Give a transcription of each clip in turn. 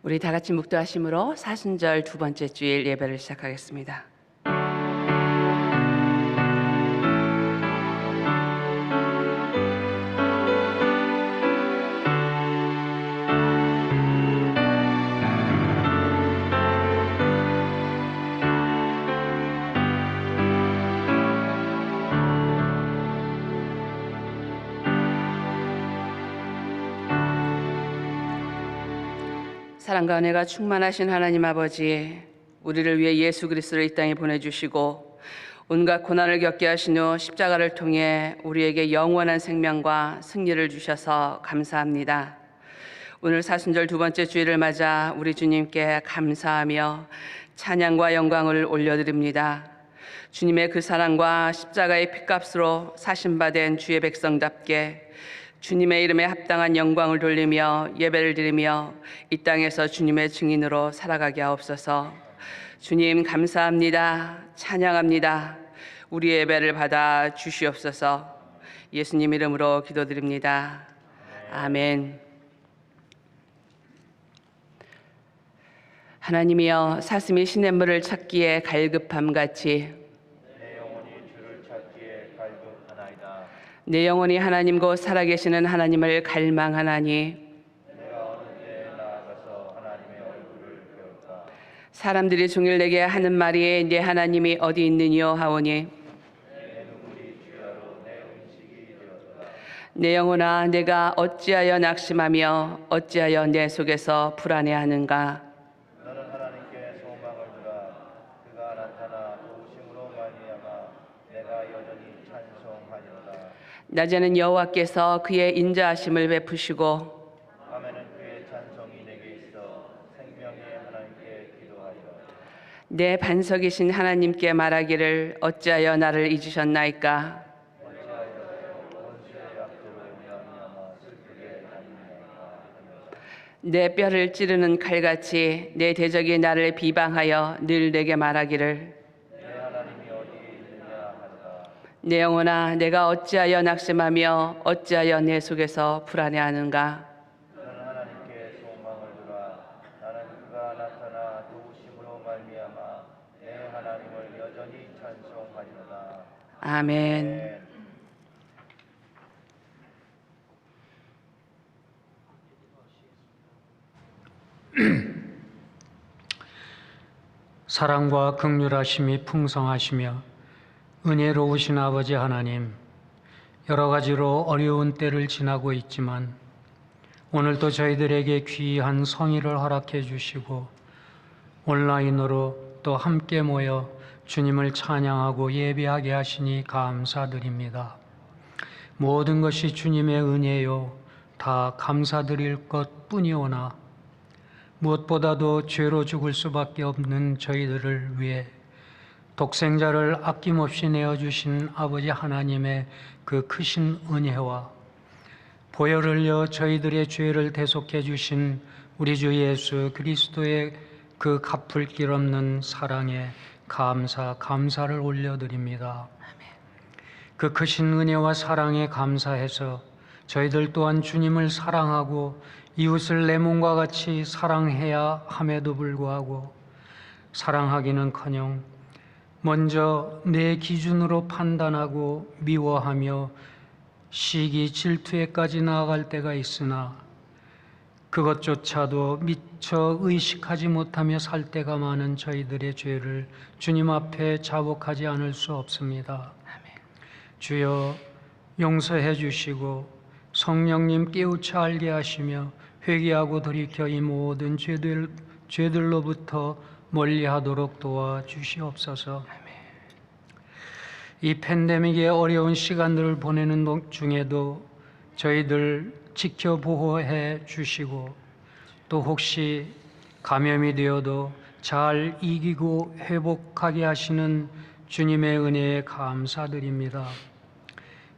우리 다 같이 묵도하심으로 사순절 두 번째 주일 예배를 시작하겠습니다. 사랑과 은혜가 충만하신 하나님 아버지, 우리를 위해 예수 그리스도를 이 땅에 보내주시고 온갖 고난을 겪게 하신 후 십자가를 통해 우리에게 영원한 생명과 승리를 주셔서 감사합니다. 오늘 사순절 두 번째 주일을 맞아 우리 주님께 감사하며 찬양과 영광을 올려드립니다. 주님의 그 사랑과 십자가의 피값으로 사신받은 주의 백성답게 주님의 이름에 합당한 영광을 돌리며 예배를 드리며 이 땅에서 주님의 증인으로 살아가게 하옵소서. 주님 감사합니다. 찬양합니다. 우리의 예배를 받아 주시옵소서. 예수님 이름으로 기도드립니다. 아멘. 하나님이여, 사슴이 시냇물을 찾기에 갈급함같이 내 영혼이 하나님 곧 살아계시는 하나님을 갈망하나니 내가 어느 때에 나아가서 하나님의 얼굴을 배울까? 사람들이 종일 내게 하는 말이 내 하나님이 어디 있느니요 하오니 내 눈물이 주야로 내 음식이 되었다. 내 영혼아, 내가 어찌하여 낙심하며 어찌하여 내 속에서 불안해하는가? 너는 하나님께 소망을 두라. 그가 나타나 도우심으로 말미암아 내가 여전히 찬송하리로다. 낮에는 여호와께서 그의 인자하심을 베푸시고 밤에는 그의 찬송이 내게 있어 생명의 하나님께 기도하리라. 내 반석이신 하나님께 말하기를 어찌하여 나를 잊으셨나이까? 원수의 약조로 말미암아 슬프게 다니나이까 하면서 내 뼈를 찌르는 칼같이 내 대적이 나를 비방하여 늘 내게 말하기를 내 하나님이 어디에 있느냐 하리라. 내 영혼아, 내가 어찌하여 낙심하며 어찌하여 내 속에서 불안해하는가? 너는 하나님께 소망을 두라. 나는 그가 나타나 도우심으로 말미암아 내 하나님을 여전히 찬송하리로다. 아멘. 사랑과 긍휼하심이 풍성하시며 은혜로우신 아버지 하나님, 여러 가지로 어려운 때를 지나고 있지만 오늘도 저희들에게 귀한 성의를 허락해 주시고 온라인으로 또 함께 모여 주님을 찬양하고 예배하게 하시니 감사드립니다. 모든 것이 주님의 은혜요 다 감사드릴 것뿐이오나 무엇보다도 죄로 죽을 수밖에 없는 저희들을 위해 독생자를 아낌없이 내어주신 아버지 하나님의 그 크신 은혜와 보혈을 흘려 저희들의 죄를 대속해 주신 우리 주 예수 그리스도의 그 갚을 길 없는 사랑에 감사를 올려드립니다. 그 크신 은혜와 사랑에 감사해서 저희들 또한 주님을 사랑하고 이웃을 내 몸과 같이 사랑해야 함에도 불구하고 사랑하기는커녕 먼저 내 기준으로 판단하고 미워하며 시기 질투에까지 나아갈 때가 있으나 그것조차도 미처 의식하지 못하며 살 때가 많은 저희들의 죄를 주님 앞에 자복하지 않을 수 없습니다. 주여 용서해 주시고 성령님 깨우쳐 알게 하시며 회개하고 돌이켜 이 모든 죄들로부터 멀리하도록 도와주시옵소서. 이 팬데믹의 어려운 시간들을 보내는 중에도 저희들 지켜 보호해 주시고 또 혹시 감염이 되어도 잘 이기고 회복하게 하시는 주님의 은혜에 감사드립니다.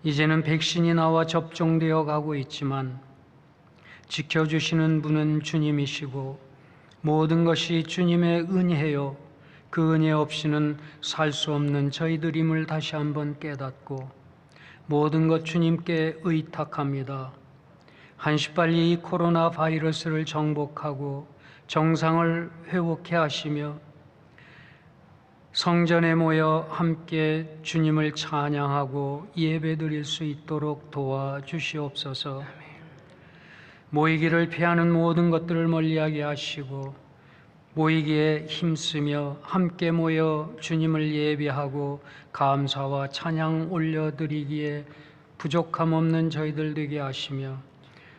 이제는 백신이 나와 접종되어 가고 있지만 지켜주시는 분은 주님이시고 모든 것이 주님의 은혜요 그 은혜 없이는 살 수 없는 저희들임을 다시 한번 깨닫고 모든 것 주님께 의탁합니다. 한시빨리 이 코로나 바이러스를 정복하고 정상을 회복해 하시며 성전에 모여 함께 주님을 찬양하고 예배드릴 수 있도록 도와주시옵소서. 모이기를 피하는 모든 것들을 멀리하게 하시고 모이기에 힘쓰며 함께 모여 주님을 예배하고 감사와 찬양 올려드리기에 부족함 없는 저희들 되게 하시며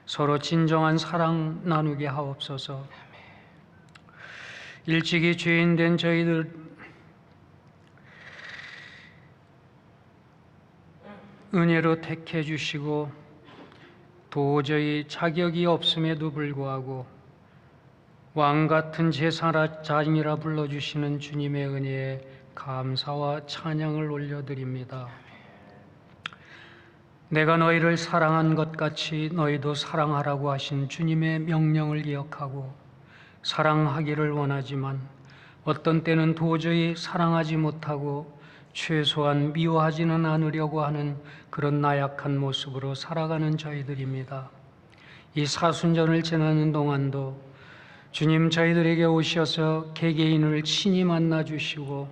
서로 진정한 사랑 나누게 하옵소서. 일찍이 죄인 된 저희들 은혜로 택해 주시고 도저히 자격이 없음에도 불구하고 왕 같은 제사장이라 불러주시는 주님의 은혜에 감사와 찬양을 올려드립니다. 내가 너희를 사랑한 것 같이 너희도 사랑하라고 하신 주님의 명령을 기억하고 사랑하기를 원하지만 어떤 때는 도저히 사랑하지 못하고 최소한 미워하지는 않으려고 하는 그런 나약한 모습으로 살아가는 저희들입니다. 이 사순절을 지나는 동안도 주님 저희들에게 오셔서 개개인을 친히 만나 주시고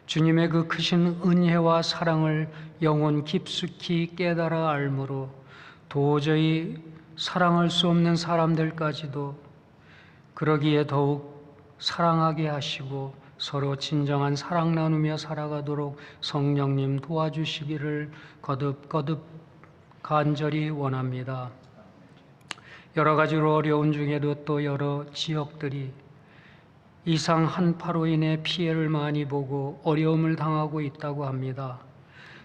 주님의 그 크신 은혜와 사랑을 영혼 깊숙이 깨달아 알므로 도저히 사랑할 수 없는 사람들까지도 그러기에 더욱 사랑하게 하시고 서로 진정한 사랑 나누며 살아가도록 성령님 도와주시기를 거듭 간절히 원합니다. 여러 가지로 어려운 중에도 또 여러 지역들이 이상 한파로 인해 피해를 많이 보고 어려움을 당하고 있다고 합니다.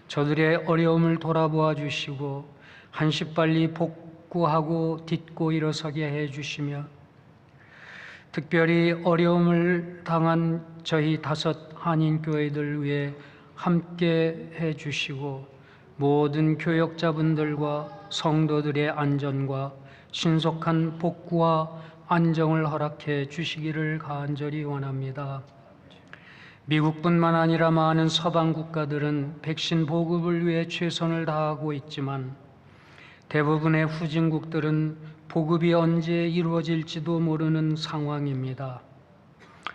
저들의 어려움을 돌아보아 주시고 한시빨리 복구하고 딛고 일어서게 해 주시며 특별히 어려움을 당한 저희 5 한인교회들 위해 함께 해 주시고 모든 교역자분들과 성도들의 안전과 신속한 복구와 안정을 허락해 주시기를 간절히 원합니다. 미국뿐만 아니라 많은 서방 국가들은 백신 보급을 위해 최선을 다하고 있지만 대부분의 후진국들은 보급이 언제 이루어질지도 모르는 상황입니다.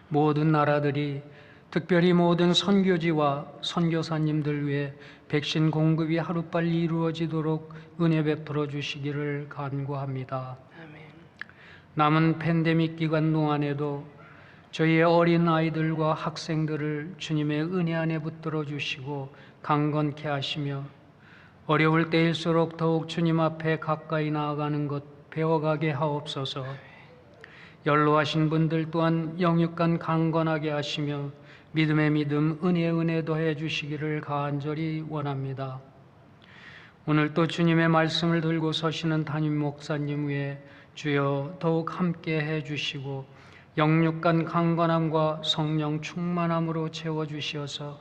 모든 나라들이 특별히 모든 선교지와 선교사님들 위해 백신 공급이 하루빨리 이루어지도록 은혜 베풀어 주시기를 간구합니다. 남은 팬데믹 기간 동안에도 저희의 어린 아이들과 학생들을 주님의 은혜 안에 붙들어 주시고 강건케 하시며 어려울 때일수록 더욱 주님 앞에 가까이 나아가는 것 배워가게 하옵소서. 연로하신 분들 또한 영육간 강건하게 하시며 믿음의 믿음, 은혜의 은혜 더해 주시기를 간절히 원합니다. 오늘 또 주님의 말씀을 들고 서시는 담임 목사님 위에 주여 더욱 함께 해 주시고 영육간 강건함과 성령 충만함으로 채워 주시어서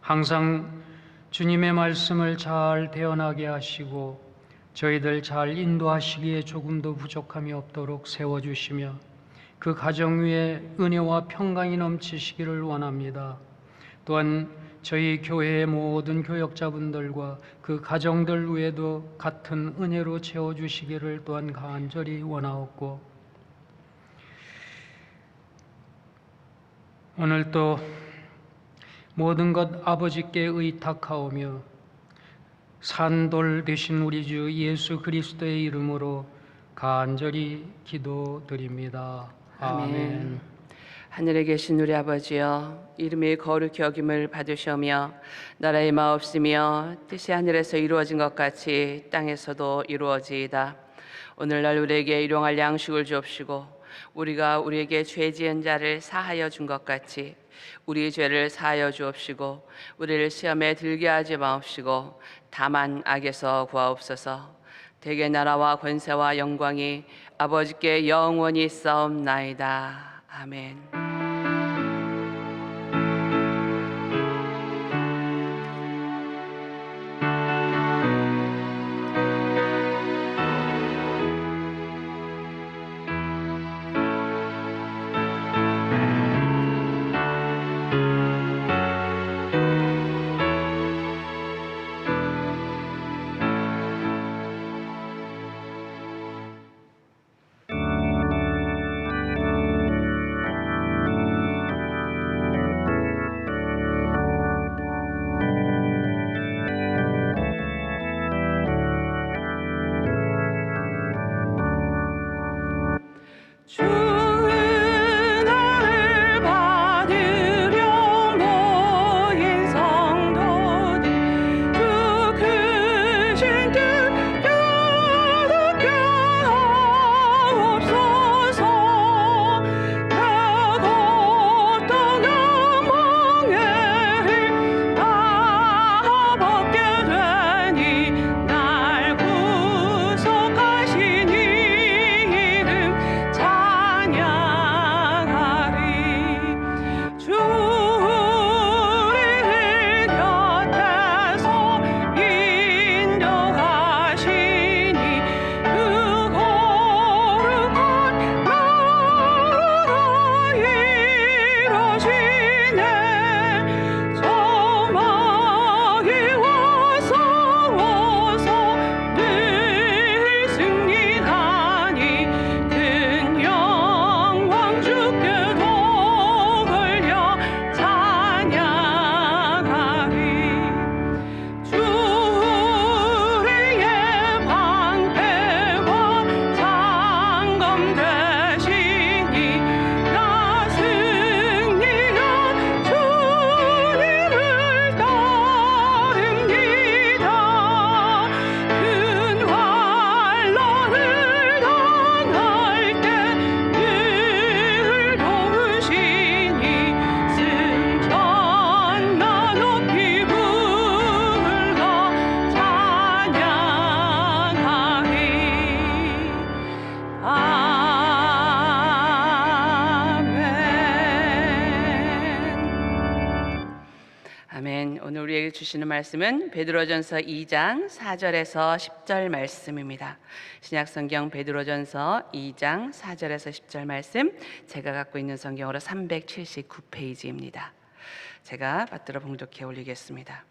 항상 주님의 말씀을 잘 대언하게 하시고 저희들 잘 인도하시기에 조금도 부족함이 없도록 세워주시며 그 가정 위에 은혜와 평강이 넘치시기를 원합니다. 또한 저희 교회의 모든 교역자분들과 그 가정들 위에도 같은 은혜로 채워주시기를 또한 간절히 원하옵고 오늘도 모든 것 아버지께 의탁하오며 산돌 되신 우리 주 예수 그리스도의 이름으로 간절히 기도드립니다. 아멘. 하늘에 계신 우리 아버지여, 이름이 거룩히 여김을 받으시오며 나라의 마옵시며 뜻이 하늘에서 이루어진 것 같이 땅에서도 이루어지이다. 오늘날 우리에게 일용할 양식을 주옵시고 우리가 우리에게 죄 지은 자를 사하여 준 것 같이 우리 죄를 사하여 주옵시고 우리를 시험에 들게 하지 마옵시고 다만 악에서 구하옵소서. 대개 나라와 권세와 영광이 아버지께 영원히 있사옵나이다. 아멘. 아멘. 오늘 우리에게 주시는 말씀은 베드로전서 2장 4절에서 10절 말씀입니다. 신약성경 베드로전서 2장 4절에서 10절 말씀, 제가 갖고 있는 성경으로 379페이지입니다. 제가 받들어 봉독해 올리겠습니다.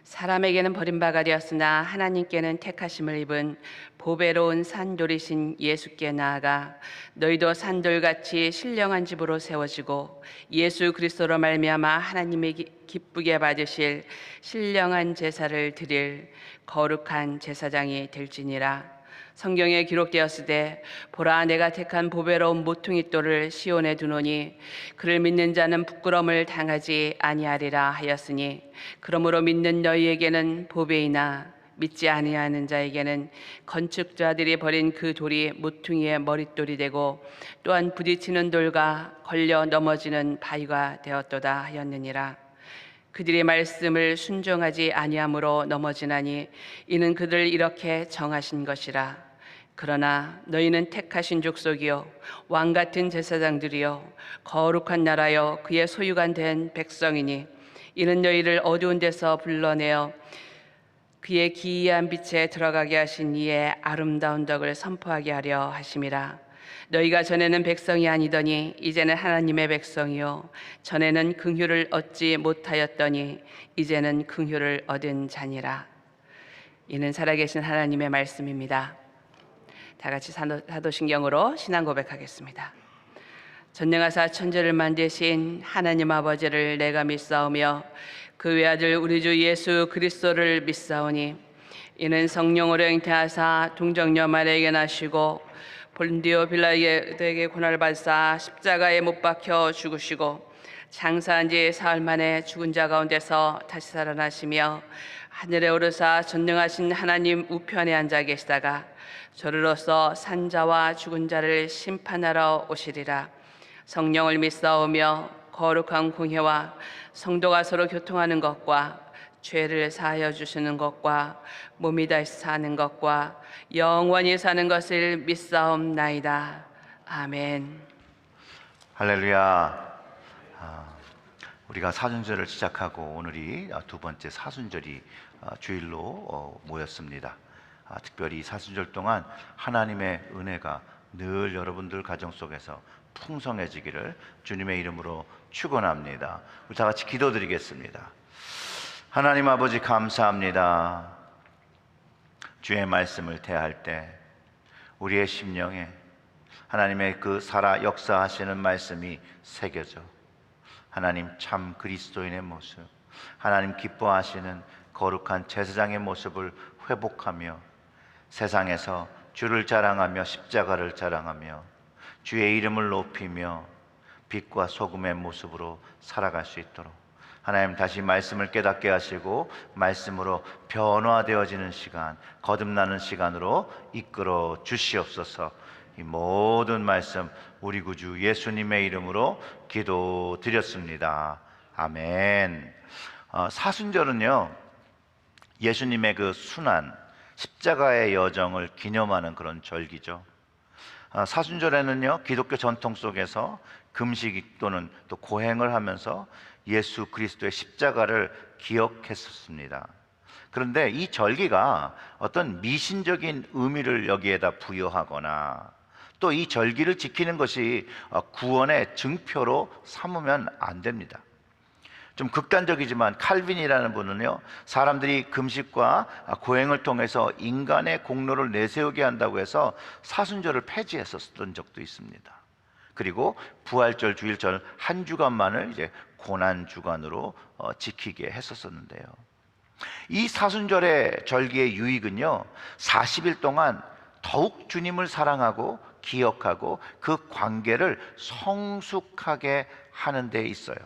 사람에게는 버림받아 되었으나 하나님께는 택하심을 입은 보배로운 산돌이신 예수께 나아가 너희도 산돌같이 신령한 집으로 세워지고 예수 그리스도로 말미암아 하나님의 기쁘게 받으실 신령한 제사를 드릴 거룩한 제사장이 될지니라. 성경에 기록되었으되 보라, 내가 택한 보배로운 모퉁이 돌을 시온에 두노니 그를 믿는 자는 부끄러움을 당하지 아니하리라 하였으니, 그러므로 믿는 너희에게는 보배이나 믿지 아니하는 자에게는 건축자들이 버린 그 돌이 모퉁이의 머릿돌이 되고 또한 부딪히는 돌과 걸려 넘어지는 바위가 되었도다 하였느니라. 그들의 말씀을 순종하지 아니함으로 넘어지나니 이는 그들을 이렇게 정하신 것이라. 그러나 너희는 택하신 족속이요 왕 같은 제사장들이요 거룩한 나라요 그의 소유가 된 백성이니 이는 너희를 어두운 데서 불러내어 그의 기이한 빛에 들어가게 하신 이의 아름다운 덕을 선포하게 하려 하심이라. 너희가 전에는 백성이 아니더니 이제는 하나님의 백성이요 전에는 긍휼을 얻지 못하였더니 이제는 긍휼을 얻은 자니라. 이는 살아계신 하나님의 말씀입니다. 다 같이 사도신경으로 신앙 고백하겠습니다. 전능하사 천지를 만드신 하나님 아버지를 내가 믿사오며 그 외아들 우리 주 예수 그리스도를 믿사오니 이는 성령으로 잉태하사 동정녀 마리아에게 나시고 본디오 빌라에게 고난을 받사 십자가에 못 박혀 죽으시고 장사한 지 사흘 만에 죽은 자 가운데서 다시 살아나시며 하늘에 오르사 전능하신 하나님 우편에 앉아 계시다가 저리로서 산자와 죽은 자를 심판하러 오시리라. 성령을 믿사오며 거룩한 공회와 성도가 서로 교통하는 것과 죄를 사하여 주시는 것과 몸이 다시 사는 것과 영원히 사는 것을 믿사옵나이다. 아멘. 할렐루야. 우리가 사순절을 시작하고 오늘이 두 번째 사순절이 주일로 모였습니다. 특별히 사순절 동안 하나님의 은혜가 늘 여러분들 가정 속에서 풍성해지기를 주님의 이름으로 축원합니다. 우리 다 같이 기도드리겠습니다. 하나님 아버지, 감사합니다. 주의 말씀을 대할 때 우리의 심령에 하나님의 그 살아 역사하시는 말씀이 새겨져 하나님 참 그리스도인의 모습, 하나님 기뻐하시는 거룩한 제사장의 모습을 회복하며 세상에서 주를 자랑하며 십자가를 자랑하며 주의 이름을 높이며 빛과 소금의 모습으로 살아갈 수 있도록 하나님 다시 말씀을 깨닫게 하시고 말씀으로 변화되어지는 시간, 거듭나는 시간으로 이끌어 주시옵소서. 이 모든 말씀 우리 구주 예수님의 이름으로 기도드렸습니다. 아멘. 사순절은요, 예수님의 그 순환, 십자가의 여정을 기념하는 그런 절기죠. 사순절에는요, 기독교 전통 속에서 금식 또는 또 고행을 하면서 예수 그리스도의 십자가를 기억했었습니다. 그런데 이 절기가 어떤 미신적인 의미를 여기에다 부여하거나 또 이 절기를 지키는 것이 구원의 증표로 삼으면 안 됩니다. 좀 극단적이지만 칼빈이라는 분은요, 사람들이 금식과 고행을 통해서 인간의 공로를 내세우게 한다고 해서 사순절을 폐지했었던 적도 있습니다. 그리고 부활절, 주일절 한 주간만을 이제 고난 주간으로 지키게 했었었는데요. 이 사순절의 절기의 유익은요, 40일 동안 더욱 주님을 사랑하고 기억하고 그 관계를 성숙하게 하는 데 있어요.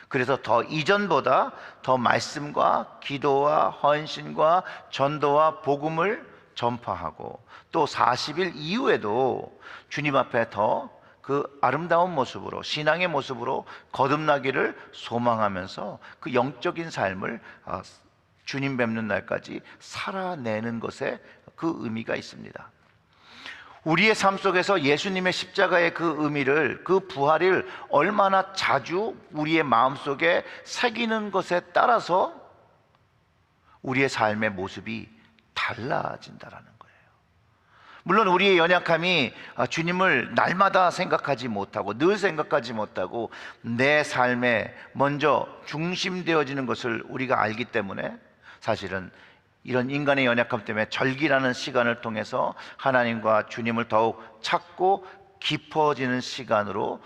그래서 더 이전보다 더 말씀과 기도와 헌신과 전도와 복음을 전파하고 또 40일 이후에도 주님 앞에 더 그 아름다운 모습으로, 신앙의 모습으로 거듭나기를 소망하면서 그 영적인 삶을 주님 뵙는 날까지 살아내는 것에 그 의미가 있습니다. 우리의 삶 속에서 예수님의 십자가의 그 의미를, 그 부활을 얼마나 자주 우리의 마음속에 새기는 것에 따라서 우리의 삶의 모습이 달라진다라는 거예요. 물론 우리의 연약함이 주님을 날마다 생각하지 못하고 늘 생각하지 못하고 내 삶에 먼저 중심되어지는 것을 우리가 알기 때문에 사실은 이런 인간의 연약함 때문에 절기라는 시간을 통해서 하나님과 주님을 더욱 찾고 깊어지는 시간으로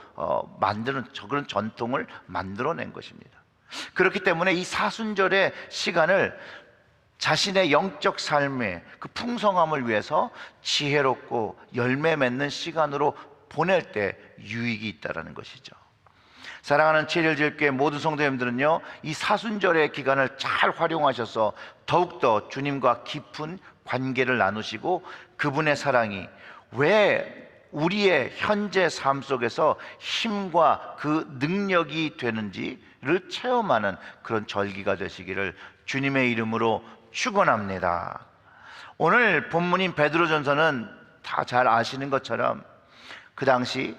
만드는 그런 전통을 만들어낸 것입니다. 그렇기 때문에 이 사순절의 시간을 자신의 영적 삶의 그 풍성함을 위해서 지혜롭고 열매 맺는 시간으로 보낼 때 유익이 있다는 것이죠. 사랑하는 칠일제일교회 모든 성도님들은요, 이 사순절의 기간을 잘 활용하셔서 더욱더 주님과 깊은 관계를 나누시고 그분의 사랑이 왜 우리의 현재 삶 속에서 힘과 그 능력이 되는지를 체험하는 그런 절기가 되시기를 주님의 이름으로 축원합니다. 오늘 본문인 베드로전서는 다 잘 아시는 것처럼 그 당시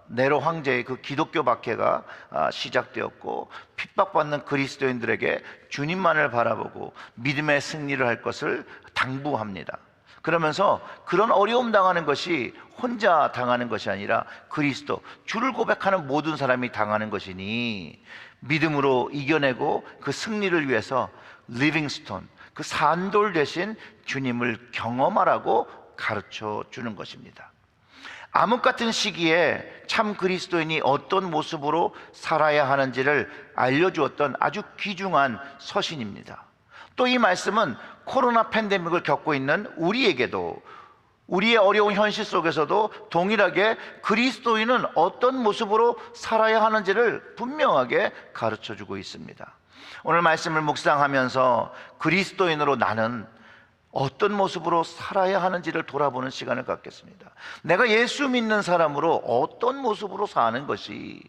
네로 황제의 그 기독교 박해가 시작되었고 핍박받는 그리스도인들에게 주님만을 바라보고 믿음의 승리를 할 것을 당부합니다. 그러면서 그런 어려움 당하는 것이 혼자 당하는 것이 아니라 그리스도, 주를 고백하는 모든 사람이 당하는 것이니 믿음으로 이겨내고 그 승리를 위해서 리빙스톤, 그 산돌 대신 주님을 경험하라고 가르쳐 주는 것입니다. 암흑 같은 시기에 참 그리스도인이 어떤 모습으로 살아야 하는지를 알려주었던 아주 귀중한 서신입니다. 또 이 말씀은 코로나 팬데믹을 겪고 있는 우리에게도, 우리의 어려운 현실 속에서도 동일하게 그리스도인은 어떤 모습으로 살아야 하는지를 분명하게 가르쳐주고 있습니다. 오늘 말씀을 묵상하면서 그리스도인으로 나는 어떤 모습으로 살아야 하는지를 돌아보는 시간을 갖겠습니다. 내가 예수 믿는 사람으로 어떤 모습으로 사는 것이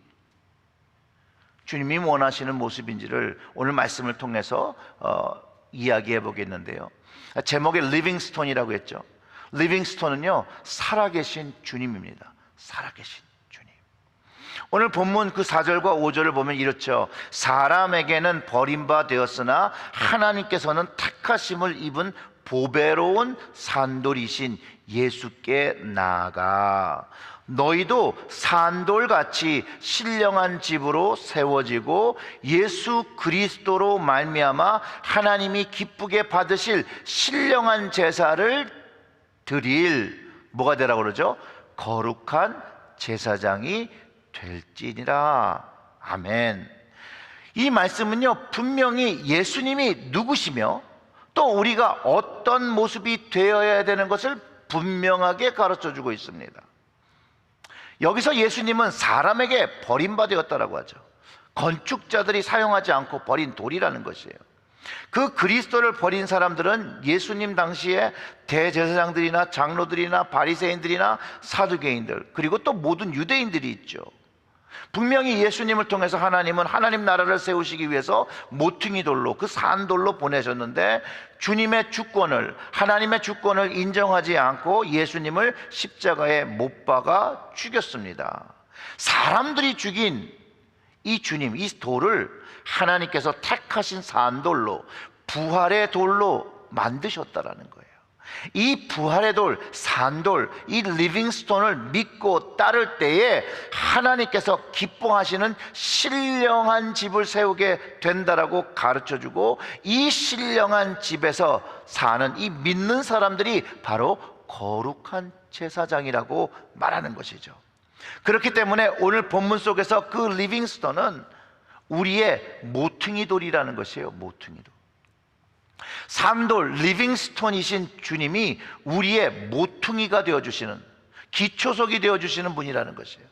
주님이 원하시는 모습인지를 오늘 말씀을 통해서 이야기해 보겠는데요. 제목에 리빙스톤이라고 했죠. 리빙스톤은요, 살아계신 주님입니다. 살아계신 주님. 오늘 본문 그 4절과 5절을 보면 이렇죠. 사람에게는 버림바 되었으나 하나님께서는 택하심을 입은 보배로운 산돌이신 예수께 나아가 너희도 산돌같이 신령한 집으로 세워지고 예수 그리스도로 말미암아 하나님이 기쁘게 받으실 신령한 제사를 드릴, 뭐가 되라고 그러죠? 거룩한 제사장이 될지니라. 아멘. 이 말씀은요, 분명히 예수님이 누구시며 또 우리가 어떤 모습이 되어야 되는 것을 분명하게 가르쳐주고 있습니다. 여기서 예수님은 사람에게 버림받았다라고 하죠. 건축자들이 사용하지 않고 버린 돌이라는 것이에요. 그 그리스도를 버린 사람들은 예수님 당시에 대제사장들이나 장로들이나 바리새인들이나 사두개인들, 그리고 또 모든 유대인들이 있죠. 분명히 예수님을 통해서 하나님은 하나님 나라를 세우시기 위해서 모퉁이 돌로, 그 산돌로 보내셨는데 주님의 주권을, 하나님의 주권을 인정하지 않고 예수님을 십자가에 못 박아 죽였습니다. 사람들이 죽인 이 주님, 이 돌을 하나님께서 택하신 산돌로, 부활의 돌로 만드셨다라는 거예요. 이 부활의 돌, 산돌, 이 리빙스톤을 믿고 따를 때에 하나님께서 기뻐하시는 신령한 집을 세우게 된다라고 가르쳐주고, 이 신령한 집에서 사는 이 믿는 사람들이 바로 거룩한 제사장이라고 말하는 것이죠. 그렇기 때문에 오늘 본문 속에서 그 리빙스톤은 우리의 모퉁이 돌이라는 것이에요. 모퉁이 돌. 산돌, 리빙스톤이신 주님이 우리의 모퉁이가 되어주시는, 기초석이 되어주시는 분이라는 것이에요.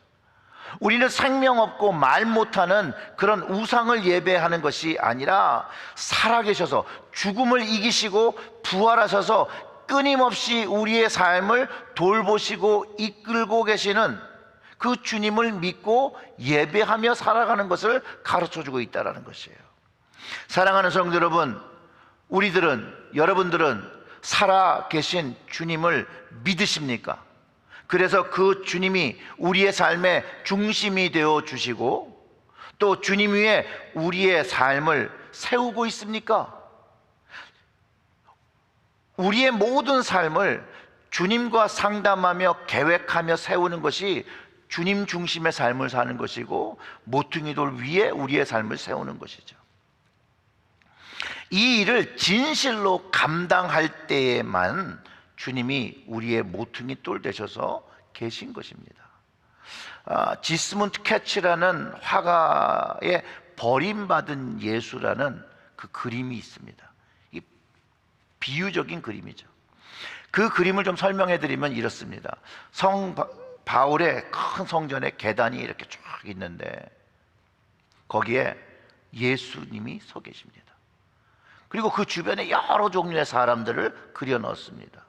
우리는 생명 없고 말 못하는 그런 우상을 예배하는 것이 아니라 살아계셔서 죽음을 이기시고 부활하셔서 끊임없이 우리의 삶을 돌보시고 이끌고 계시는 그 주님을 믿고 예배하며 살아가는 것을 가르쳐주고 있다는 것이에요. 사랑하는 성도 여러분, 우리들은, 여러분들은 살아 계신 주님을 믿으십니까? 그래서 그 주님이 우리의 삶의 중심이 되어 주시고 또 주님 위에 우리의 삶을 세우고 있습니까? 우리의 모든 삶을 주님과 상담하며 계획하며 세우는 것이 주님 중심의 삶을 사는 것이고 모퉁이 돌 위에 우리의 삶을 세우는 것이죠. 이 일을 진실로 감당할 때에만 주님이 우리의 모퉁이 돌 되셔서 계신 것입니다. 지스문드 캐치라는 화가의 버림받은 예수라는 그 그림이 있습니다. 이 비유적인 그림이죠. 그 그림을 좀 설명해 드리면 이렇습니다. 바울의 큰 성전에 계단이 이렇게 쫙 있는데 거기에 예수님이 서 계십니다. 그리고 그 주변에 여러 종류의 사람들을 그려 넣었습니다.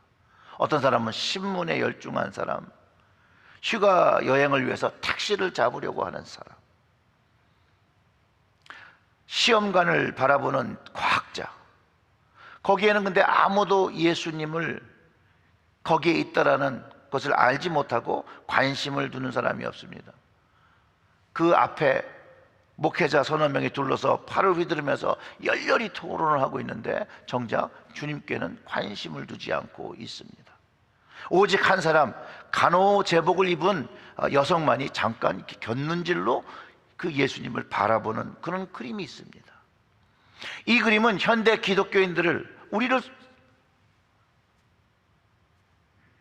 어떤 사람은 신문에 열중한 사람, 휴가 여행을 위해서 택시를 잡으려고 하는 사람, 시험관을 바라보는 과학자. 거기에는 근데 아무도 예수님을 거기에 있다라는 것을 알지 못하고 관심을 두는 사람이 없습니다. 그 앞에 목회자 서너 명이 둘러서 팔을 휘두르면서 열렬히 토론을 하고 있는데 정작 주님께는 관심을 두지 않고 있습니다. 오직 한 사람, 간호제복을 입은 여성만이 잠깐 이렇게 곁눈질로 그 예수님을 바라보는 그런 그림이 있습니다. 이 그림은 현대 기독교인들을, 우리를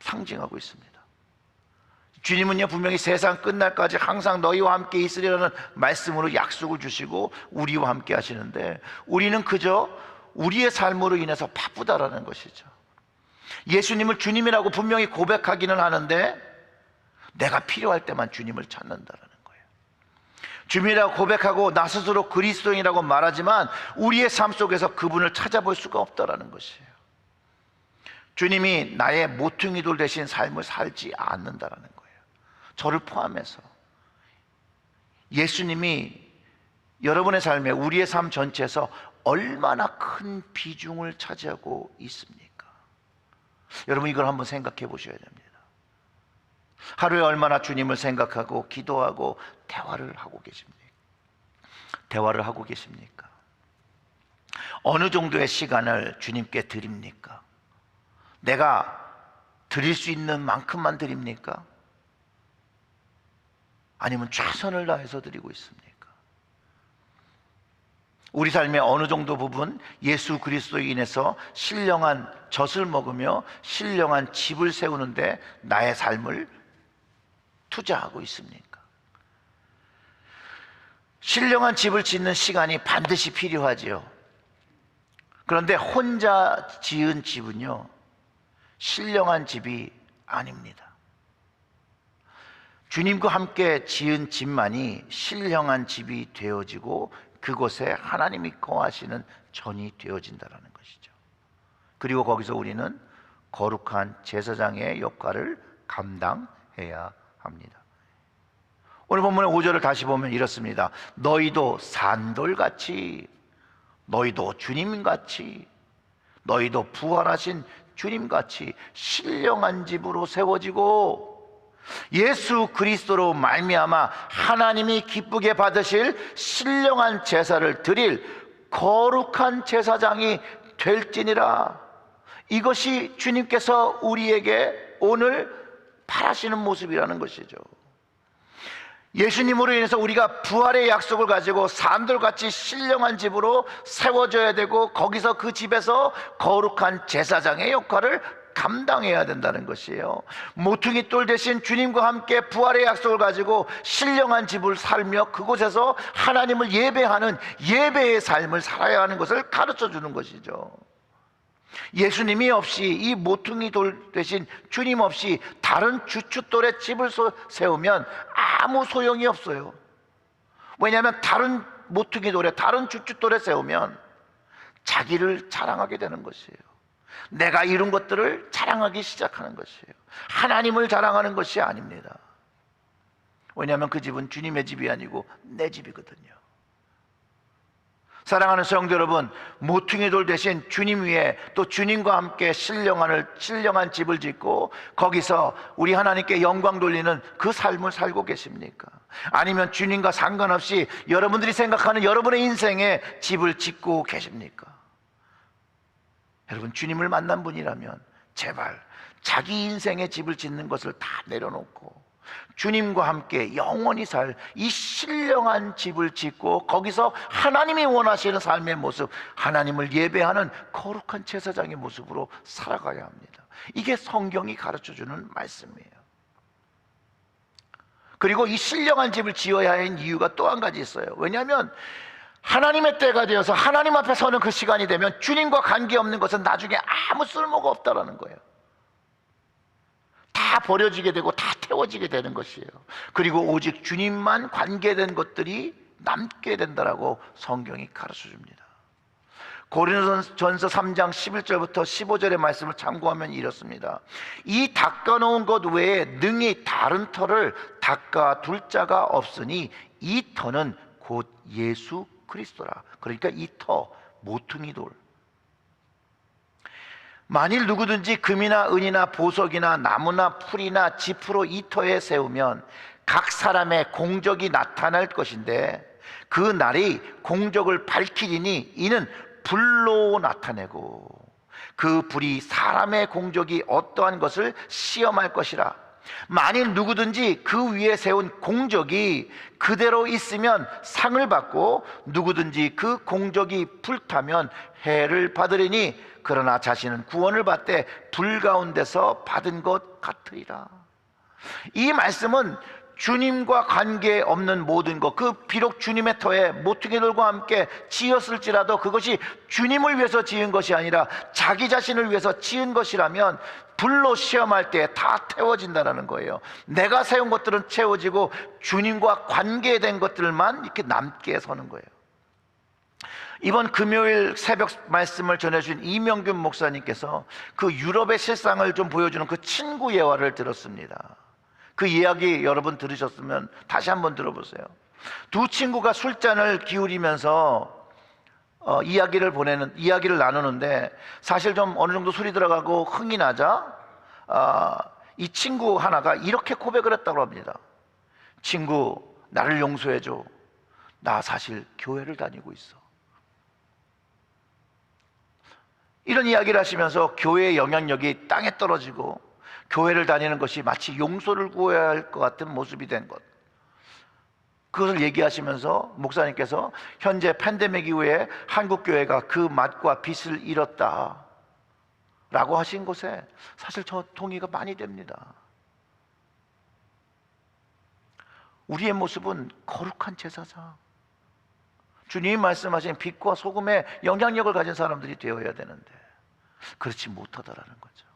상징하고 있습니다. 주님은요 분명히 세상 끝날까지 항상 너희와 함께 있으리라는 말씀으로 약속을 주시고 우리와 함께 하시는데 우리는 그저 우리의 삶으로 인해서 바쁘다라는 것이죠. 예수님을 주님이라고 분명히 고백하기는 하는데 내가 필요할 때만 주님을 찾는다라는 거예요. 주님이라고 고백하고 나 스스로 그리스도인이라고 말하지만 우리의 삶 속에서 그분을 찾아볼 수가 없다라는 것이에요. 주님이 나의 모퉁이 돌 대신 삶을 살지 않는다라는 거예요. 저를 포함해서 예수님이 여러분의 삶에, 우리의 삶 전체에서 얼마나 큰 비중을 차지하고 있습니까? 여러분 이걸 한번 생각해 보셔야 됩니다. 하루에 얼마나 주님을 생각하고 기도하고 대화를 하고 계십니까? 어느 정도의 시간을 주님께 드립니까? 내가 드릴 수 있는 만큼만 드립니까? 아니면 최선을 다해서 드리고 있습니까? 우리 삶의 어느 정도 부분 예수 그리스도에 인해서 신령한 젖을 먹으며 신령한 집을 세우는데 나의 삶을 투자하고 있습니까? 신령한 집을 짓는 시간이 반드시 필요하지요. 그런데 혼자 지은 집은요 신령한 집이 아닙니다. 주님과 함께 지은 집만이 신령한 집이 되어지고 그곳에 하나님이 거하시는 전이 되어진다는 것이죠. 그리고 거기서 우리는 거룩한 제사장의 역할을 감당해야 합니다. 오늘 본문의 5절을 다시 보면 이렇습니다. 너희도 산돌같이, 너희도 주님같이, 너희도 부활하신 주님같이 신령한 집으로 세워지고 예수 그리스도로 말미암아 하나님이 기쁘게 받으실 신령한 제사를 드릴 거룩한 제사장이 될지니라. 이것이 주님께서 우리에게 오늘 바라시는 모습이라는 것이죠. 예수님으로 인해서 우리가 부활의 약속을 가지고 산돌같이 신령한 집으로 세워져야 되고 거기서 그 집에서 거룩한 제사장의 역할을 감당해야 된다는 것이에요. 모퉁이 돌 대신 주님과 함께 부활의 약속을 가지고 신령한 집을 살며 그곳에서 하나님을 예배하는 예배의 삶을 살아야 하는 것을 가르쳐 주는 것이죠. 예수님이 없이, 이 모퉁이 돌 대신 주님 없이 다른 주춧돌에 집을 세우면 아무 소용이 없어요. 왜냐하면 다른 모퉁이 돌에, 다른 주춧돌에 세우면 자기를 자랑하게 되는 것이에요. 내가 이룬 것들을 자랑하기 시작하는 것이에요. 하나님을 자랑하는 것이 아닙니다. 왜냐하면 그 집은 주님의 집이 아니고 내 집이거든요. 사랑하는 성도 여러분, 모퉁이 돌 대신 주님 위에 또 주님과 함께 신령한 집을 짓고 거기서 우리 하나님께 영광 돌리는 그 삶을 살고 계십니까? 아니면 주님과 상관없이 여러분들이 생각하는 여러분의 인생에 집을 짓고 계십니까? 여러분, 주님을 만난 분이라면 제발 자기 인생의 집을 짓는 것을 다 내려놓고 주님과 함께 영원히 살 이 신령한 집을 짓고 거기서 하나님이 원하시는 삶의 모습, 하나님을 예배하는 거룩한 제사장의 모습으로 살아가야 합니다. 이게 성경이 가르쳐주는 말씀이에요. 그리고 이 신령한 집을 지어야 하는 이유가 또 한 가지 있어요. 왜냐하면 하나님의 때가 되어서 하나님 앞에 서는 그 시간이 되면 주님과 관계없는 것은 나중에 아무 쓸모가 없다라는 거예요. 다 버려지게 되고 다 태워지게 되는 것이에요. 그리고 오직 주님만 관계된 것들이 남게 된다라고 성경이 가르쳐 줍니다. 고린도전서 3장 11절부터 15절의 말씀을 참고하면 이렇습니다. 이 닦아놓은 것 외에 능히 다른 터를 닦아둘 자가 없으니 이 터는 곧 예수 그리스도라. 그러니까 이 터, 모퉁이 돌. 만일 누구든지 금이나 은이나 보석이나 나무나 풀이나 지프로 이 터에 세우면 각 사람의 공적이 나타날 것인데 그 날이 공적을 밝히리니 이는 불로 나타내고 그 불이 사람의 공적이 어떠한 것을 시험할 것이라. 만일 누구든지 그 위에 세운 공적이 그대로 있으면 상을 받고 누구든지 그 공적이 불타면 해를 받으리니 그러나 자신은 구원을 받되 불 가운데서 받은 것 같으리라. 이 말씀은 주님과 관계없는 모든 것, 그 비록 주님의 터에 모퉁이들과 함께 지었을지라도 그것이 주님을 위해서 지은 것이 아니라 자기 자신을 위해서 지은 것이라면 불로 시험할 때 다 태워진다는 거예요. 내가 세운 것들은 채워지고 주님과 관계된 것들만 이렇게 남게 서는 거예요. 이번 금요일 새벽 말씀을 전해주신 이명균 목사님께서 그 유럽의 실상을 좀 보여주는 그 친구 예화를 들었습니다. 그 이야기 여러분 들으셨으면 다시 한번 들어보세요. 두 친구가 술잔을 기울이면서 이야기를 나누는데 사실 좀 어느 정도 술이 들어가고 흥이 나자 이 친구 하나가 이렇게 고백을 했다고 합니다. 친구, 나를 용서해줘. 나 사실 교회를 다니고 있어. 이런 이야기를 하시면서 교회의 영향력이 땅에 떨어지고 교회를 다니는 것이 마치 용서를 구해야 할 것 같은 모습이 된 것, 그것을 얘기하시면서 목사님께서 현재 팬데믹 이후에 한국교회가 그 맛과 빛을 잃었다 라고 하신 것에 사실 저 동의가 많이 됩니다. 우리의 모습은 거룩한 제사장, 주님이 말씀하신 빛과 소금의 영향력을 가진 사람들이 되어야 되는데 그렇지 못하다라는 거죠.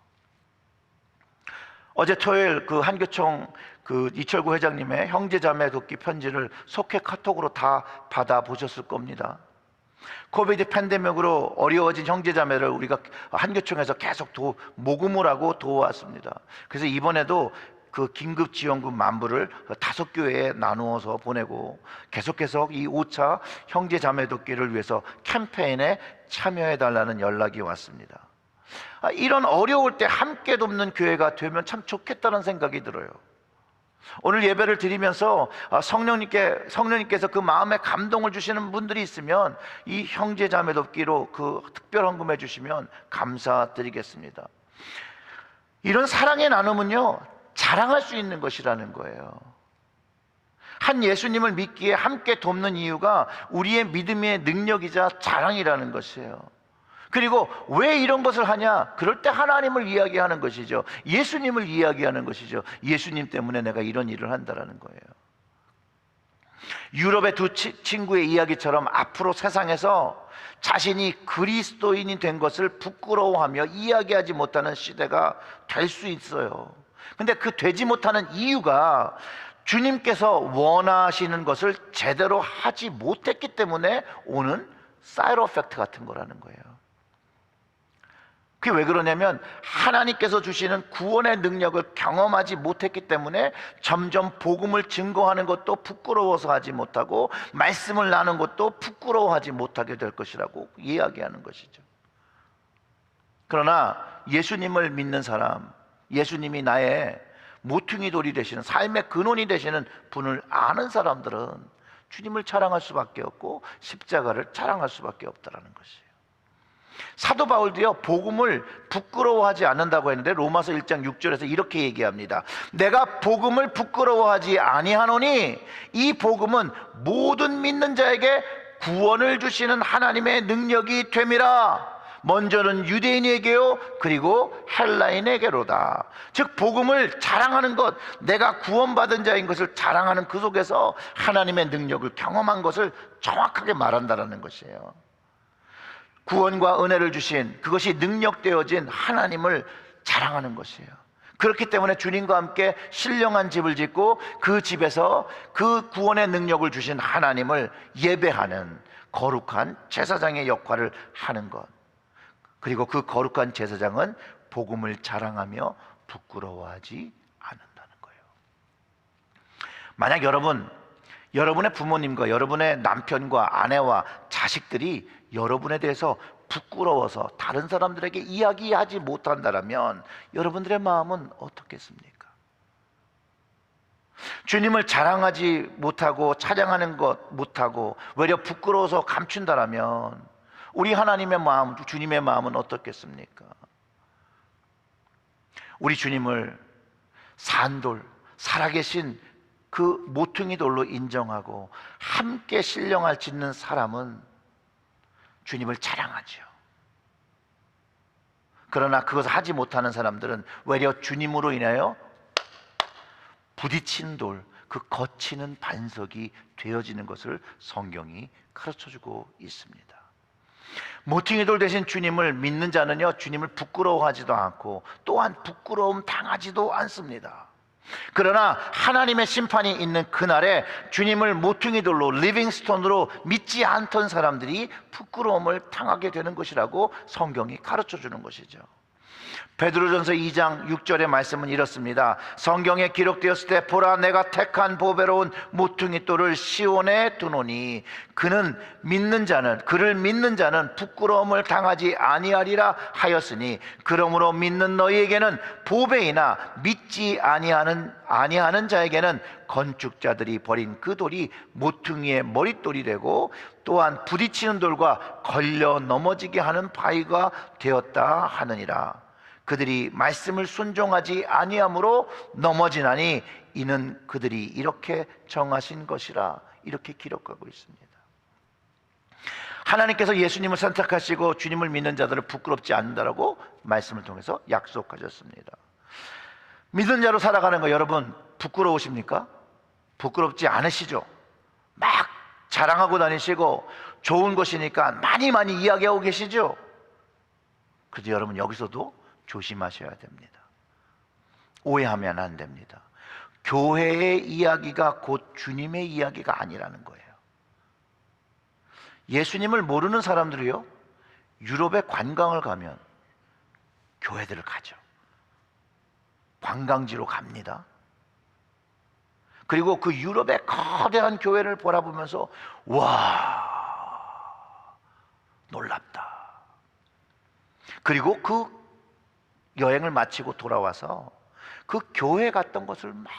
어제 토요일 그 한교총 그 이철구 회장님의 형제자매 돕기 편지를 속해 카톡으로 다 받아보셨을 겁니다. 코비드 팬데믹으로 어려워진 형제자매를 우리가 한교총에서 계속 모금을 하고 도와왔습니다. 그래서 이번에도 그 긴급지원금 10,000불을 5교회에 나누어서 보내고 계속해서 이 5차 형제자매 돕기를 위해서 캠페인에 참여해달라는 연락이 왔습니다. 이런 어려울 때 함께 돕는 교회가 되면 참 좋겠다는 생각이 들어요. 오늘 예배를 드리면서 성령님께서 그 마음에 감동을 주시는 분들이 있으면 이 형제자매 돕기로 그 특별 헌금해 주시면 감사드리겠습니다. 이런 사랑의 나눔은요, 자랑할 수 있는 것이라는 거예요. 한 예수님을 믿기에 함께 돕는 이유가 우리의 믿음의 능력이자 자랑이라는 것이에요. 그리고 왜 이런 것을 하냐? 그럴 때 하나님을 이야기하는 것이죠. 예수님을 이야기하는 것이죠. 예수님 때문에 내가 이런 일을 한다라는 거예요. 유럽의 두 친구의 이야기처럼 앞으로 세상에서 자신이 그리스도인이 된 것을 부끄러워하며 이야기하지 못하는 시대가 될 수 있어요. 근데 그 되지 못하는 이유가 주님께서 원하시는 것을 제대로 하지 못했기 때문에 오는 사이드 이펙트 같은 거라는 거예요. 그게 왜 그러냐면 하나님께서 주시는 구원의 능력을 경험하지 못했기 때문에 점점 복음을 증거하는 것도 부끄러워서 하지 못하고 말씀을 나누는 것도 부끄러워하지 못하게 될 것이라고 이야기하는 것이죠. 그러나 예수님을 믿는 사람, 예수님이 나의 모퉁이 돌이 되시는, 삶의 근원이 되시는 분을 아는 사람들은 주님을 자랑할 수밖에 없고 십자가를 자랑할 수밖에 없다는 것이에요. 사도 바울도요, 복음을 부끄러워하지 않는다고 했는데 로마서 1장 6절에서 이렇게 얘기합니다. 내가 복음을 부끄러워하지 아니하노니 이 복음은 모든 믿는 자에게 구원을 주시는 하나님의 능력이 됨이라. 먼저는 유대인에게요, 그리고 헬라인에게로다. 즉 복음을 자랑하는 것, 내가 구원받은 자인 것을 자랑하는 그 속에서 하나님의 능력을 경험한 것을 정확하게 말한다는 것이에요. 구원과 은혜를 주신, 그것이 능력되어진 하나님을 자랑하는 것이에요. 그렇기 때문에 주님과 함께 신령한 집을 짓고 그 집에서 그 구원의 능력을 주신 하나님을 예배하는 거룩한 제사장의 역할을 하는 것. 그리고 그 거룩한 제사장은 복음을 자랑하며 부끄러워하지 않는다는 거예요. 만약 여러분의 부모님과 여러분의 남편과 아내와 자식들이 여러분에 대해서 부끄러워서 다른 사람들에게 이야기하지 못한다면 여러분들의 마음은 어떻겠습니까? 주님을 자랑하지 못하고 찬양하는 것 못하고 외려 부끄러워서 감춘다면 우리 하나님의 마음, 주님의 마음은 어떻겠습니까? 우리 주님을 산돌, 살아계신 그 모퉁이 돌로 인정하고 함께 신령할 짓는 사람은 주님을 자랑하죠. 그러나 그것을 하지 못하는 사람들은 외려 주님으로 인하여 부딪힌 돌, 그 거치는 반석이 되어지는 것을 성경이 가르쳐주고 있습니다. 모퉁이 돌 대신 주님을 믿는 자는요, 주님을 부끄러워하지도 않고 또한 부끄러움 당하지도 않습니다. 그러나 하나님의 심판이 있는 그날에 주님을 모퉁이 돌로, 리빙스톤으로 믿지 않던 사람들이 부끄러움을 당하게 되는 것이라고 성경이 가르쳐 주는 것이죠. 베드로전서 2장 6절의 말씀은 이렇습니다. 성경에 기록되었을 때 보라 내가 택한 보배로운 모퉁이 돌을 시온에 두노니 그를 믿는 자는 부끄러움을 당하지 아니하리라 하였으니 그러므로 믿는 너희에게는 보배이나 믿지 아니하는 자에게는 건축자들이 버린 그 돌이 모퉁이의 머릿돌이 되고 또한 부딪히는 돌과 걸려 넘어지게 하는 바위가 되었다 하느니라. 그들이 말씀을 순종하지 아니함으로 넘어지나니 이는 그들이 이렇게 정하신 것이라. 이렇게 기록하고 있습니다. 하나님께서 예수님을 선택하시고 주님을 믿는 자들을 부끄럽지 않는다라고 말씀을 통해서 약속하셨습니다. 믿는 자로 살아가는 거 여러분 부끄러우십니까? 부끄럽지 않으시죠? 막 자랑하고 다니시고 좋은 것이니까 많이 이야기하고 계시죠? 그래도 여러분 여기서도 조심하셔야 됩니다. 오해하면 안 됩니다. 교회의 이야기가 곧 주님의 이야기가 아니라는 거예요. 예수님을 모르는 사람들이요, 유럽에 관광을 가면 교회들을 가죠. 관광지로 갑니다. 그리고 그 유럽의 거대한 교회를 바라보면서 와, 놀랍다. 그리고 그 여행을 마치고 돌아와서 그 교회 갔던 것을 막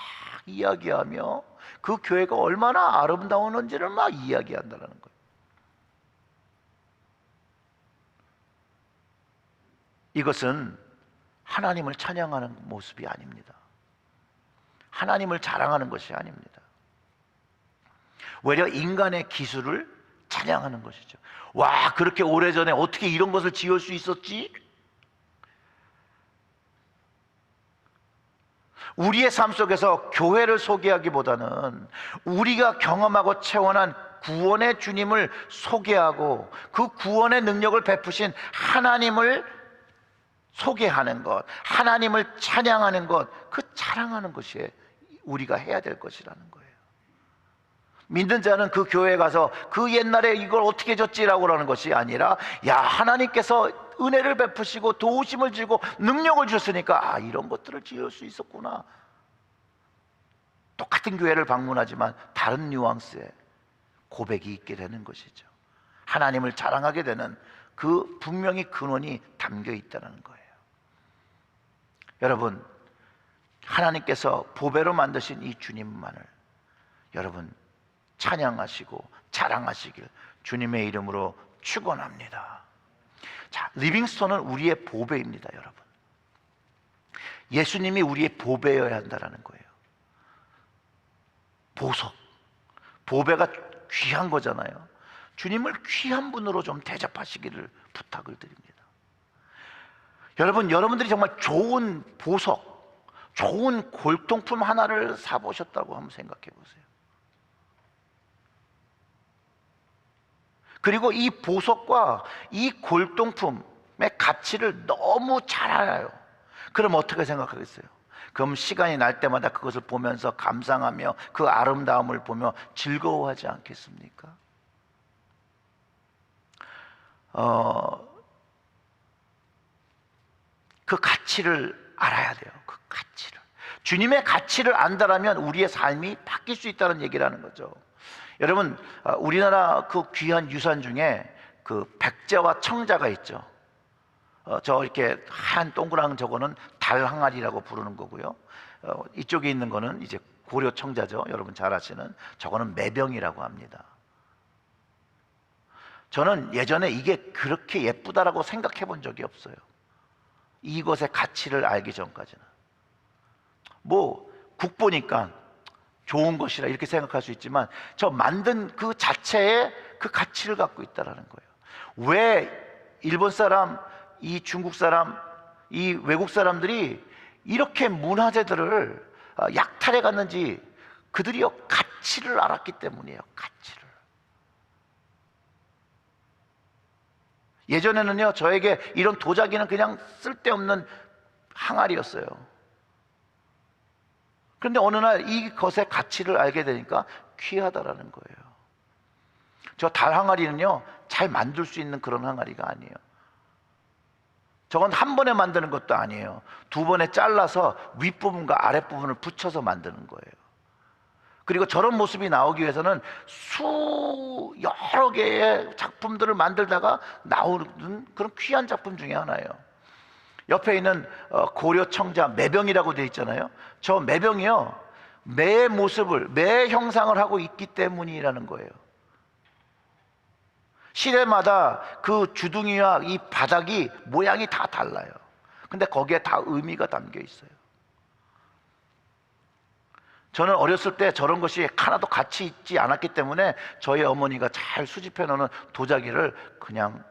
이야기하며 그 교회가 얼마나 아름다웠는지를 막 이야기한다는 거예요. 이것은 하나님을 찬양하는 모습이 아닙니다. 하나님을 자랑하는 것이 아닙니다. 오히려 인간의 기술을 찬양하는 것이죠. 와, 그렇게 오래전에 어떻게 이런 것을 지을 수 있었지? 우리의 삶 속에서 교회를 소개하기보다는 우리가 경험하고 체험한 구원의 주님을 소개하고 그 구원의 능력을 베푸신 하나님을 소개하는 것, 하나님을 찬양하는 것, 그 자랑하는 것이 우리가 해야 될 것이라는 거예요. 믿는 자는 그 교회에 가서 그 옛날에 이걸 어떻게 졌지라고 하는 것이 아니라 야, 하나님께서 은혜를 베푸시고 도우심을 주고 능력을 주셨으니까 이런 것들을 지을 수 있었구나. 똑같은 교회를 방문하지만 다른 뉘앙스의 고백이 있게 되는 것이죠. 하나님을 자랑하게 되는 그 분명히 근원이 담겨 있다는 거예요. 여러분, 하나님께서 보배로 만드신 이 주님만을 여러분 찬양하시고 자랑하시길 주님의 이름으로 축원합니다. 자, 리빙스톤은 우리의 보배입니다, 여러분. 예수님이 우리의 보배여야 한다는 거예요. 보석, 보배가 귀한 거잖아요. 주님을 귀한 분으로 좀 대접하시기를 부탁을 드립니다. 여러분, 여러분들이 정말 좋은 보석, 좋은 골동품 하나를 사보셨다고 한번 생각해 보세요. 그리고 이 보석과 이 골동품의 가치를 너무 잘 알아요. 그럼 어떻게 생각하겠어요? 그럼 시간이 날 때마다 그것을 보면서 감상하며 그 아름다움을 보며 즐거워하지 않겠습니까? 그 가치를 알아야 돼요. 그 가치를. 주님의 가치를 안다라면 우리의 삶이 바뀔 수 있다는 얘기라는 거죠. 여러분, 우리나라 그 귀한 유산 중에 그 백제와 청자가 있죠. 저 이렇게 하얀 동그란 저거는 달항아리라고 부르는 거고요. 이쪽에 있는 거는 이제 고려 청자죠. 여러분 잘 아시는 저거는 매병이라고 합니다. 저는 예전에 이게 그렇게 예쁘다라고 생각해 본 적이 없어요. 이것의 가치를 알기 전까지는. 뭐 국보니까 좋은 것이라 이렇게 생각할 수 있지만 저 만든 그 자체에 그 가치를 갖고 있다는 거예요. 왜 일본 사람, 이 중국 사람, 이 외국 사람들이 이렇게 문화재들을 약탈해 갔는지 그들이요 가치를 알았기 때문이에요. 가치를. 예전에는요 저에게 이런 도자기는 그냥 쓸데없는 항아리였어요. 그런데 어느 날 이것의 가치를 알게 되니까 귀하다라는 거예요. 저 달 항아리는요 잘 만들 수 있는 그런 항아리가 아니에요. 저건 한 번에 만드는 것도 아니에요. 두 번에 잘라서 윗부분과 아랫부분을 붙여서 만드는 거예요. 그리고 저런 모습이 나오기 위해서는 여러 개의 작품들을 만들다가 나오는 그런 귀한 작품 중에 하나예요. 옆에 있는 고려 청자 매병이라고 되어 있잖아요. 저 매병이요 매의 모습을, 매의 형상을 하고 있기 때문이라는 거예요. 시대마다 그 주둥이와 이 바닥이 모양이 다 달라요. 근데 거기에 다 의미가 담겨 있어요. 저는 어렸을 때 저런 것이 하나도 가치 있지 않았기 때문에 저희 어머니가 잘 수집해 놓은 도자기를 그냥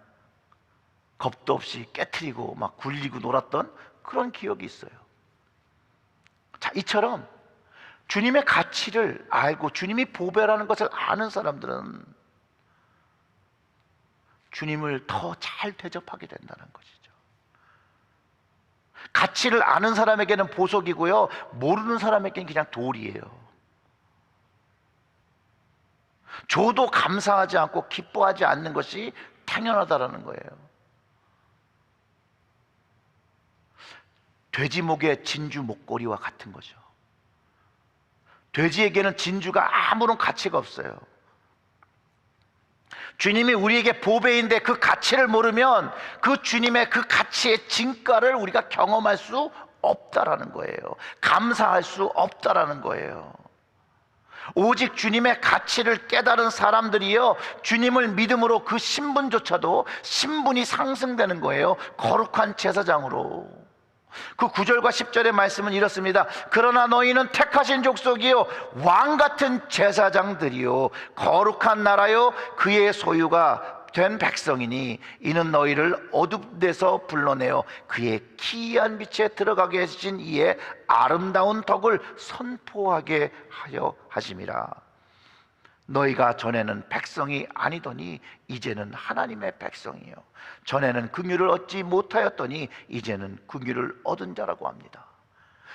겁도 없이 깨트리고 막 굴리고 놀았던 그런 기억이 있어요. 자, 이처럼 주님의 가치를 알고 주님이 보배라는 것을 아는 사람들은 주님을 더 잘 대접하게 된다는 것이죠. 가치를 아는 사람에게는 보석이고요, 모르는 사람에게는 그냥 돌이에요. 줘도 감사하지 않고 기뻐하지 않는 것이 당연하다라는 거예요. 돼지 목에 진주 목걸이와 같은 거죠. 돼지에게는 진주가 아무런 가치가 없어요. 주님이 우리에게 보배인데 그 가치를 모르면 그 주님의 그 가치의 진가를 우리가 경험할 수 없다라는 거예요. 감사할 수 없다라는 거예요. 오직 주님의 가치를 깨달은 사람들이요 주님을 믿음으로 그 신분조차도 신분이 상승되는 거예요. 거룩한 제사장으로. 그 9절과 10절의 말씀은 이렇습니다. 그러나 너희는 택하신 족속이요 왕같은 제사장들이요 거룩한 나라요 그의 소유가 된 백성이니 이는 너희를 어둠 데서 불러내어 그의 기이한 빛에 들어가게 하신 이의 아름다운 덕을 선포하게 하여 하심이라. 너희가 전에는 백성이 아니더니 이제는 하나님의 백성이요 전에는 긍휼을 얻지 못하였더니 이제는 긍휼을 얻은 자라고 합니다.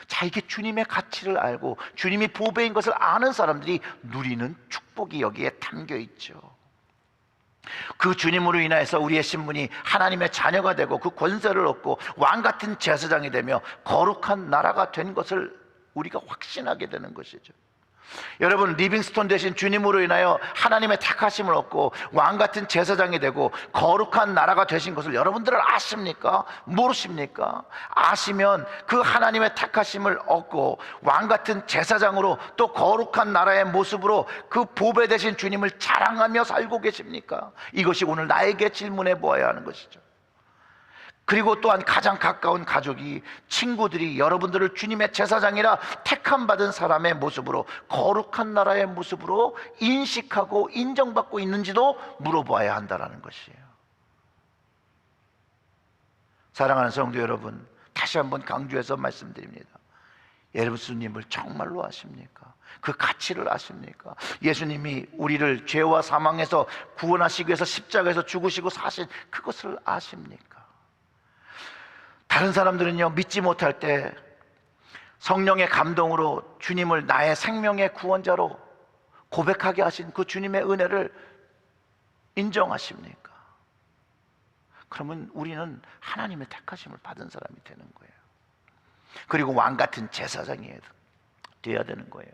자, 이게 주님의 가치를 알고 주님이 보배인 것을 아는 사람들이 누리는 축복이 여기에 담겨 있죠. 그 주님으로 인하여서 우리의 신분이 하나님의 자녀가 되고 그 권세를 얻고 왕같은 제사장이 되며 거룩한 나라가 된 것을 우리가 확신하게 되는 것이죠. 여러분, 리빙스톤 대신 주님으로 인하여 하나님의 택하심을 얻고 왕같은 제사장이 되고 거룩한 나라가 되신 것을 여러분들은 아십니까? 모르십니까? 아시면 그 하나님의 택하심을 얻고 왕같은 제사장으로 또 거룩한 나라의 모습으로 그 보배 되신 주님을 자랑하며 살고 계십니까? 이것이 오늘 나에게 질문해 보아야 하는 것이죠. 그리고 또한 가장 가까운 가족이, 친구들이 여러분들을 주님의 제사장이라 택함 받은 사람의 모습으로 거룩한 나라의 모습으로 인식하고 인정받고 있는지도 물어봐야 한다는 것이에요. 사랑하는 성도 여러분, 다시 한번 강조해서 말씀드립니다. 예수님을 정말로 아십니까? 그 가치를 아십니까? 예수님이 우리를 죄와 사망에서 구원하시기 위해서 십자가에서 죽으시고 사신 그것을 아십니까? 다른 사람들은요, 믿지 못할 때 성령의 감동으로 주님을 나의 생명의 구원자로 고백하게 하신 그 주님의 은혜를 인정하십니까? 그러면 우리는 하나님의 택하심을 받은 사람이 되는 거예요. 그리고 왕같은 제사장이 되어야 되는 거예요.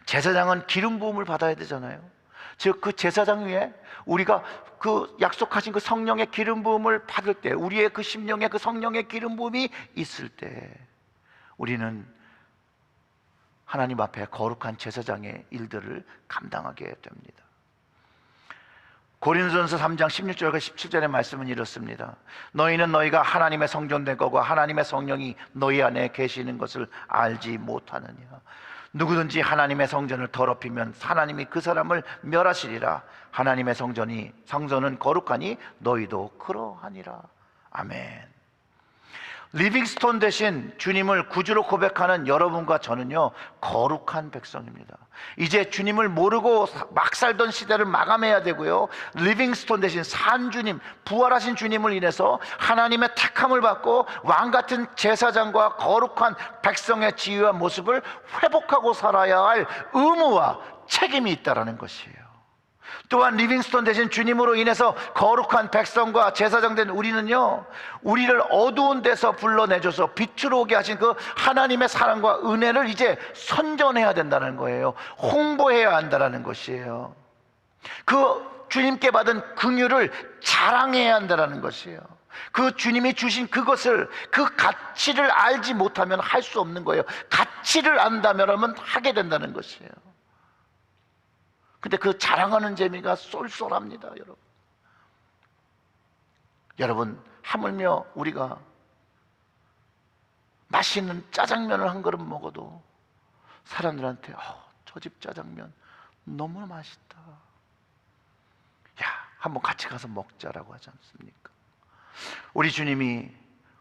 제사장은 기름 부음을 받아야 되잖아요. 즉 그 제사장 위에 우리가 그 약속하신 그 성령의 기름 부음을 받을 때, 우리의 그 심령에 그 성령의 기름 부음이 있을 때 우리는 하나님 앞에 거룩한 제사장의 일들을 감당하게 됩니다. 고린도전서 3장 16절과 17절의 말씀은 이렇습니다. 너희는 너희가 하나님의 성전된 거고 하나님의 성령이 너희 안에 계시는 것을 알지 못하느냐. 누구든지 하나님의 성전을 더럽히면 하나님이 그 사람을 멸하시리라. 하나님의 성전은 거룩하니 너희도 그러하니라. 아멘. 리빙스톤 대신 주님을 구주로 고백하는 여러분과 저는요, 거룩한 백성입니다. 이제 주님을 모르고 막 살던 시대를 마감해야 되고요, 리빙스톤 대신 산 주님, 부활하신 주님을 인해서 하나님의 택함을 받고 왕같은 제사장과 거룩한 백성의 지위와 모습을 회복하고 살아야 할 의무와 책임이 있다는 것이에요. 또한 리빙스톤 대신 주님으로 인해서 거룩한 백성과 제사장 된 우리는요, 우리를 어두운 데서 불러내줘서 빛으로 오게 하신 그 하나님의 사랑과 은혜를 이제 선전해야 된다는 거예요. 홍보해야 한다는 것이에요. 그 주님께 받은 긍휼을 자랑해야 한다는 것이에요. 그 주님이 주신 그것을, 그 가치를 알지 못하면 할 수 없는 거예요. 가치를 안다면 하게 된다는 것이에요. 근데 그 자랑하는 재미가 쏠쏠합니다, 여러분. 여러분, 하물며 우리가 맛있는 짜장면을 한 그릇 먹어도 사람들한테 저 집 짜장면 너무 맛있다, 야, 한번 같이 가서 먹자라고 하지 않습니까? 우리 주님이,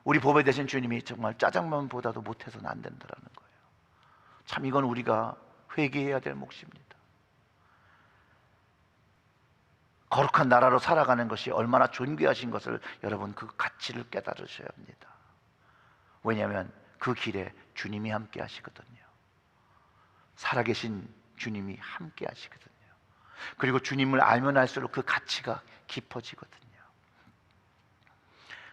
우리 보배 되신 주님이 정말 짜장면보다도 못해서는 안 된다는 거예요. 참 이건 우리가 회개해야 될 몫입니다. 거룩한 나라로 살아가는 것이 얼마나 존귀하신 것을 여러분, 그 가치를 깨달으셔야 합니다. 왜냐하면 그 길에 주님이 함께 하시거든요. 살아계신 주님이 함께 하시거든요. 그리고 주님을 알면 알수록 그 가치가 깊어지거든요.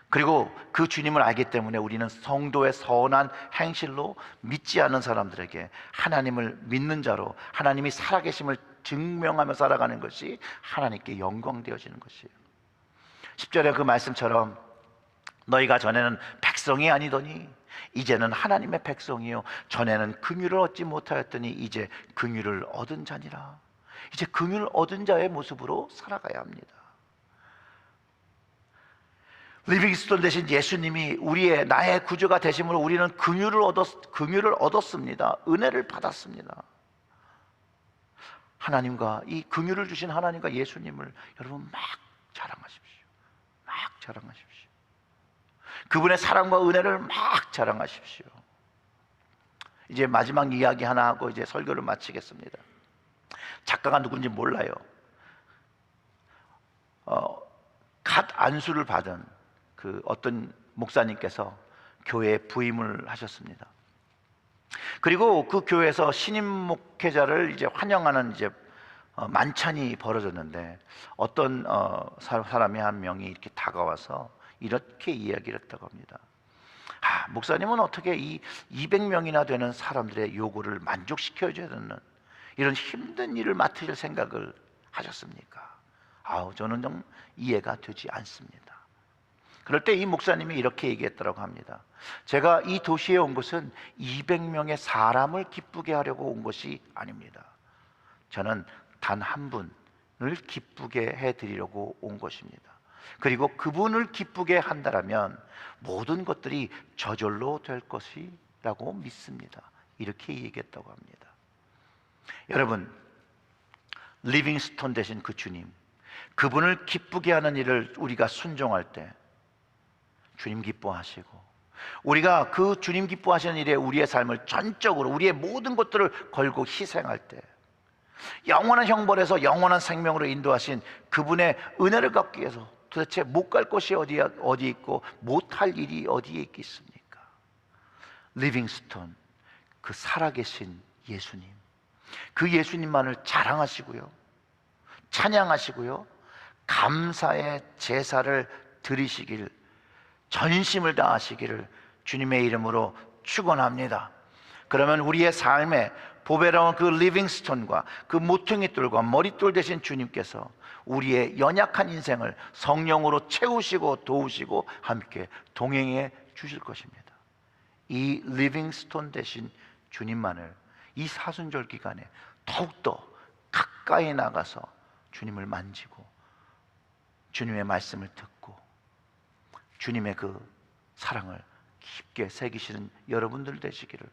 그리고 그 주님을 알기 때문에 우리는 성도의 선한 행실로 믿지 않는 사람들에게 하나님을 믿는 자로 하나님이 살아계심을 증명하며 살아가는 것이 하나님께 영광되어지는 것이에요. 10절의 그 말씀처럼 너희가 전에는 백성이 아니더니 이제는 하나님의 백성이요 전에는 긍휼을 얻지 못하였더니 이제 긍휼을 얻은 자니라. 이제 긍휼을 얻은 자의 모습으로 살아가야 합니다. 리빙스톤 대신 예수님이 나의 구주가 되심으로 우리는 긍휼을 얻었습니다. 은혜를 받았습니다. 하나님과, 이 긍휼을 주신 하나님과 예수님을 여러분 막 자랑하십시오. 막 자랑하십시오. 그분의 사랑과 은혜를 막 자랑하십시오. 이제 마지막 이야기 하나 하고 이제 설교를 마치겠습니다. 작가가 누군지 몰라요. 갓 안수를 받은 그 어떤 목사님께서 교회에 부임을 하셨습니다. 그리고 그 교회에서 신임 목회자를 이제 환영하는 이제 만찬이 벌어졌는데 어떤 사람이 한 명이 이렇게 다가와서 이렇게 이야기를 했다고 합니다. 목사님은 어떻게 이 200명이나 되는 사람들의 요구를 만족시켜줘야 되는 이런 힘든 일을 맡으실 생각을 하셨습니까? 저는 좀 이해가 되지 않습니다. 그럴 때 이 목사님이 이렇게 얘기했다고 합니다. 제가 이 도시에 온 것은 200명의 사람을 기쁘게 하려고 온 것이 아닙니다. 저는 단 한 분을 기쁘게 해드리려고 온 것입니다. 그리고 그분을 기쁘게 한다면 모든 것들이 저절로 될 것이라고 믿습니다. 이렇게 얘기했다고 합니다. 여러분, 리빙스톤 되신 그 주님, 그분을 기쁘게 하는 일을 우리가 순종할 때 주님 기뻐하시고, 우리가 그 주님 기뻐하시는 일에 우리의 삶을 전적으로 우리의 모든 것들을 걸고 희생할 때 영원한 형벌에서 영원한 생명으로 인도하신 그분의 은혜를 갖기 위해서 도대체 못 갈 곳이 어디 있고 못할 일이 어디에 있겠습니까? 리빙스톤, 그 살아계신 예수님, 그 예수님만을 자랑하시고요, 찬양하시고요, 감사의 제사를 드리시길, 전심을 다하시기를 주님의 이름으로 축원합니다. 그러면 우리의 삶에 보배로운 그 리빙스톤과 그 모퉁이돌과 머릿돌 되신 주님께서 우리의 연약한 인생을 성령으로 채우시고 도우시고 함께 동행해 주실 것입니다. 이 리빙스톤 되신 주님만을 이 사순절 기간에 더욱더 가까이 나가서 주님을 만지고 주님의 말씀을 듣고 주님의 그 사랑을 깊게 새기시는 여러분들 되시기를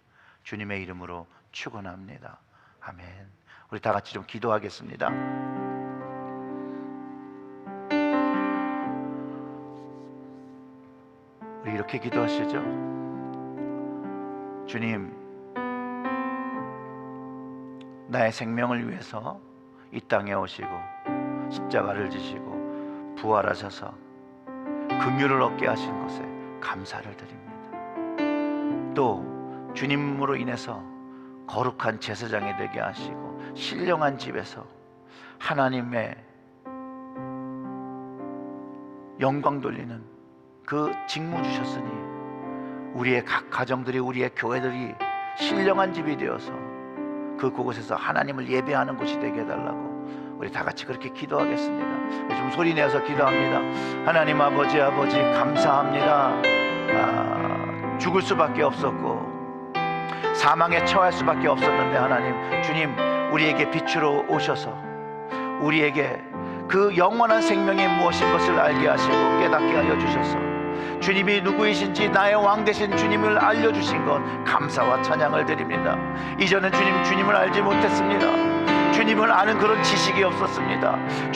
주님의 이름으로 축원합니다. 아멘. 우리 다 같이 좀 기도하겠습니다. 우리 이렇게 기도하시죠. 주님, 나의 생명을 위해서 이 땅에 오시고 십자가를 지시고 부활하셔서 긍휼을 얻게 하신 것에 감사를 드립니다. 또 주님으로 인해서 거룩한 제사장이 되게 하시고 신령한 집에서 하나님의 영광 돌리는 그 직무 주셨으니 우리의 각 가정들이, 우리의 교회들이 신령한 집이 되어서 그곳에서 하나님을 예배하는 곳이 되게 해달라고 우리 다 같이 그렇게 기도하겠습니다. 좀 소리 내어서 기도합니다. 하나님 아버지 감사합니다. 죽을 수밖에 없었고 사망에 처할 수밖에 없었는데 하나님, 주님 우리에게 빛으로 오셔서 우리에게 그 영원한 생명이 무엇인 것을 알게 하시고 깨닫게 하여 주셔서 주님이 누구이신지 나의 왕 되신 주님을 알려주신 것 감사와 찬양을 드립니다. 이전에 주님을 알지 못했습니다. 주님을 아는 그런 지식이 없었습니다.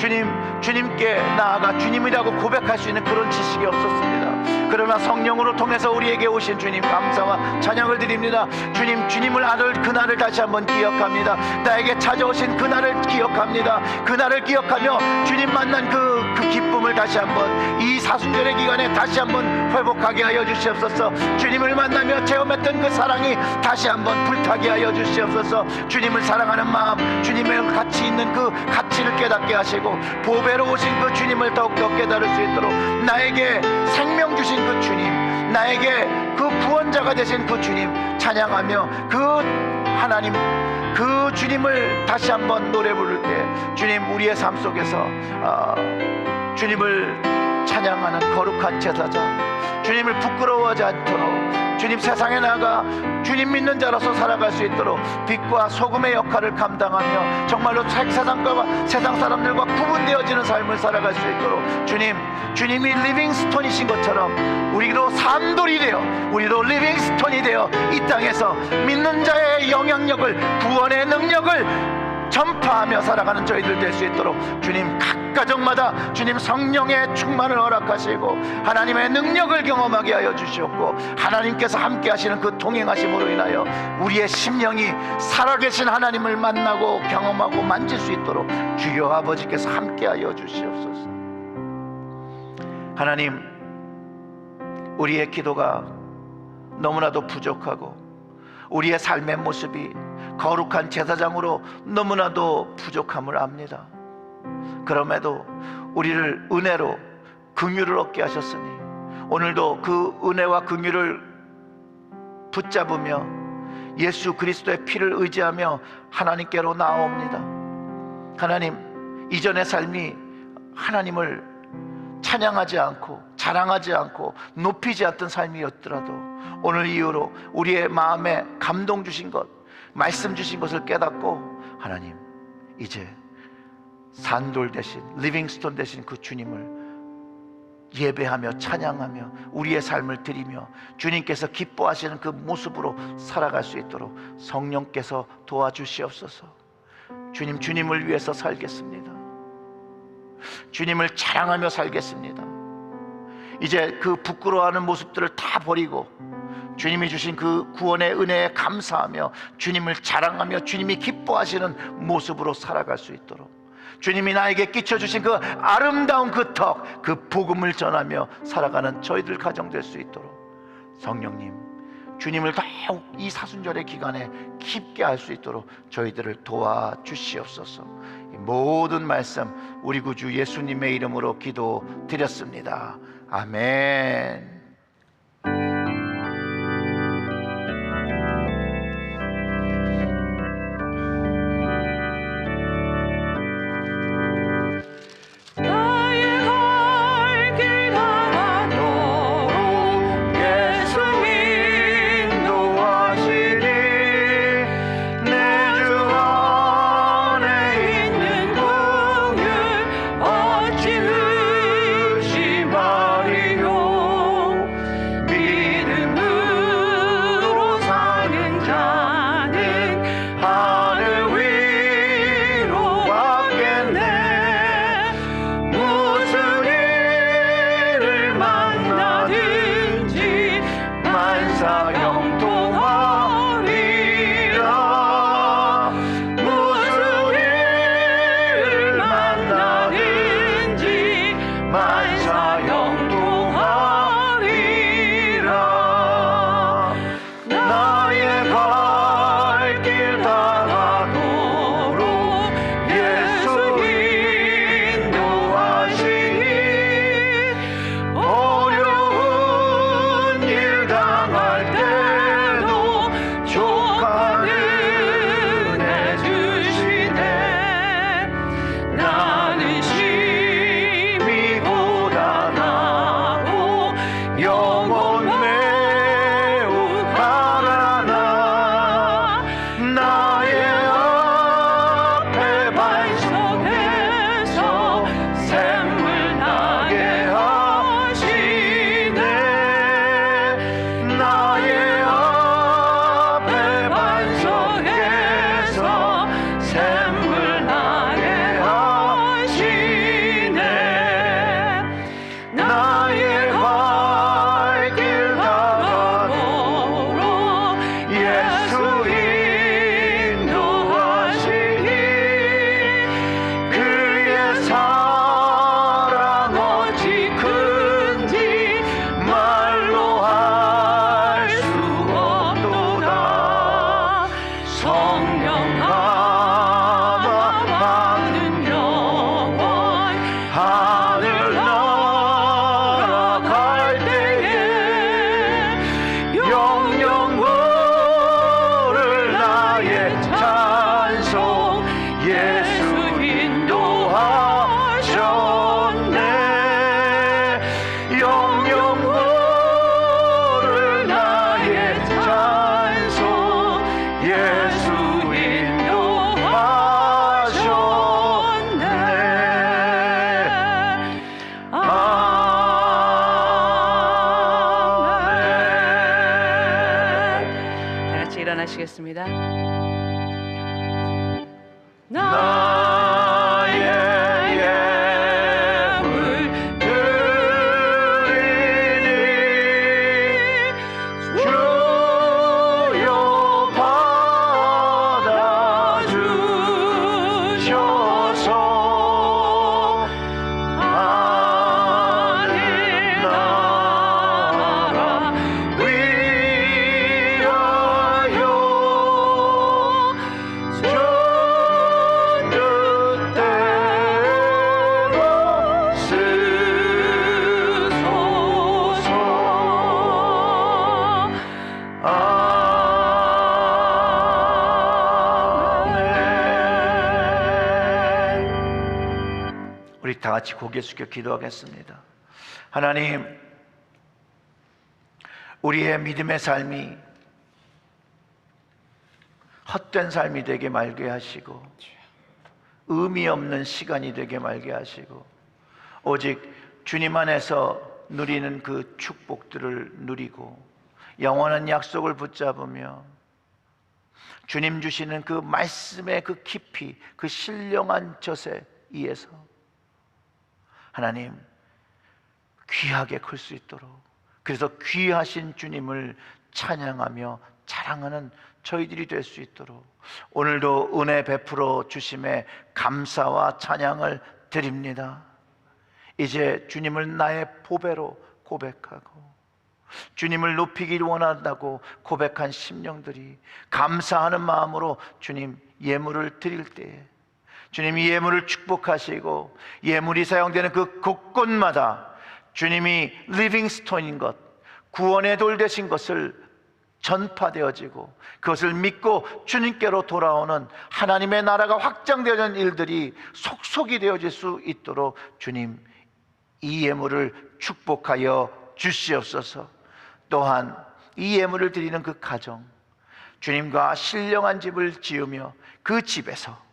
주님께 나아가 주님이라고 고백할 수 있는 그런 지식이 없었습니다. 그러나 성령으로 통해서 우리에게 오신 주님 감사와 찬양을 드립니다. 주님을 아는 그날을 다시 한번 기억합니다. 나에게 찾아오신 그날을 기억합니다. 그날을 기억하며 주님 만난 그 기쁨을 다시 한번 이 사순절의 기간에 다시 한번 회복하게 하여 주시옵소서. 주님을 만나며 체험했던 그 사랑이 다시 한번 불타게 하여 주시옵소서. 주님을 사랑하는 마음, 주님의 가치 있는 그 가치를 깨닫게 하시고 보배로 오신 그 주님을 더욱더 깨달을 수 있도록 나에게 생명 주신 그 주님, 나에게 그 구원자가 되신 그 주님 찬양하며 그 하나님, 그 주님을 다시 한번 노래 부를 때 주님 우리의 삶 속에서 주님을 찬양하는 거룩한 제사장, 주님을 부끄러워하지 않도록 주님 세상에 나가 주님 믿는 자로서 살아갈 수 있도록 빛과 소금의 역할을 감당하며 정말로 세상과 세상 사람들과 구분되어지는 삶을 살아갈 수 있도록 주님이 리빙스톤이신 것처럼 우리도 산돌이 되어 우리도 리빙스톤이 되어 이 땅에서 믿는 자의 영향력을, 구원의 능력을 전파하며 살아가는 저희들 될 수 있도록 주님 각 가정마다 주님 성령의 충만을 허락하시고 하나님의 능력을 경험하게 하여 주시옵고 하나님께서 함께 하시는 그 동행하심으로 인하여 우리의 심령이 살아계신 하나님을 만나고 경험하고 만질 수 있도록 주여 아버지께서 함께 하여 주시옵소서. 하나님, 우리의 기도가 너무나도 부족하고 우리의 삶의 모습이 거룩한 제사장으로 너무나도 부족함을 압니다. 그럼에도 우리를 은혜로 긍휼을 얻게 하셨으니 오늘도 그 은혜와 긍휼을 붙잡으며 예수 그리스도의 피를 의지하며 하나님께로 나아옵니다. 하나님, 이전의 삶이 하나님을 찬양하지 않고 자랑하지 않고 높이지 않던 삶이었더라도 오늘 이후로 우리의 마음에 감동 주신 것, 말씀 주신 것을 깨닫고 하나님, 이제 산돌 대신, 리빙스톤 대신 그 주님을 예배하며 찬양하며 우리의 삶을 드리며 주님께서 기뻐하시는 그 모습으로 살아갈 수 있도록 성령께서 도와주시옵소서. 주님, 주님을 위해서 살겠습니다. 주님을 자랑하며 살겠습니다. 이제 그 부끄러워하는 모습들을 다 버리고 주님이 주신 그 구원의 은혜에 감사하며 주님을 자랑하며 주님이 기뻐하시는 모습으로 살아갈 수 있도록 주님이 나에게 끼쳐주신 그 아름다운 그 덕, 그 복음을 전하며 살아가는 저희들 가정 될 수 있도록 성령님, 주님을 더욱 이 사순절의 기간에 깊게 할 수 있도록 저희들을 도와주시옵소서. 이 모든 말씀 우리 구주 예수님의 이름으로 기도드렸습니다. 아멘. 일어나시겠습니다. 나의 예물 드리니 주여 받아주셔서 하늘 나라 위하여 우리 다 같이 고개 숙여 기도하겠습니다. 하나님, 우리의 믿음의 삶이 헛된 삶이 되게 말게 하시고 의미 없는 시간이 되게 말게 하시고 오직 주님 안에서 누리는 그 축복들을 누리고 영원한 약속을 붙잡으며 주님 주시는 그 말씀의 그 깊이, 그 신령한 젖에 의해서 하나님 귀하게 클 수 있도록, 그래서 귀하신 주님을 찬양하며 자랑하는 저희들이 될 수 있도록 오늘도 은혜 베풀어 주심에 감사와 찬양을 드립니다. 이제 주님을 나의 보배로 고백하고 주님을 높이기를 원한다고 고백한 심령들이 감사하는 마음으로 주님 예물을 드릴 때에 주님이 예물을 축복하시고 예물이 사용되는 그 곳곳마다 주님이 리빙스톤인 것, 구원의 돌 되신 것을 전파되어지고 그것을 믿고 주님께로 돌아오는 하나님의 나라가 확장되는 일들이 속속이 되어질 수 있도록 주님 이 예물을 축복하여 주시옵소서. 또한 이 예물을 드리는 그 가정, 주님과 신령한 집을 지으며 그 집에서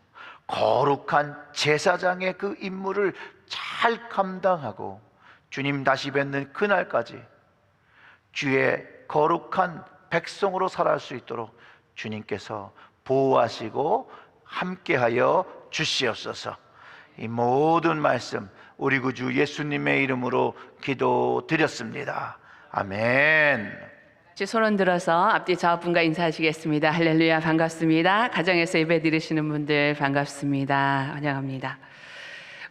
거룩한 제사장의 그 임무를 잘 감당하고 주님 다시 뵙는 그날까지 주의 거룩한 백성으로 살아갈 수 있도록 주님께서 보호하시고 함께하여 주시옵소서. 이 모든 말씀 우리 구주 예수님의 이름으로 기도드렸습니다. 아멘. 이제 손을 들어서 앞뒤 좌우분과 인사하시겠습니다. 할렐루야, 반갑습니다. 가정에서 예배 드리시는 분들 반갑습니다. 환영합니다.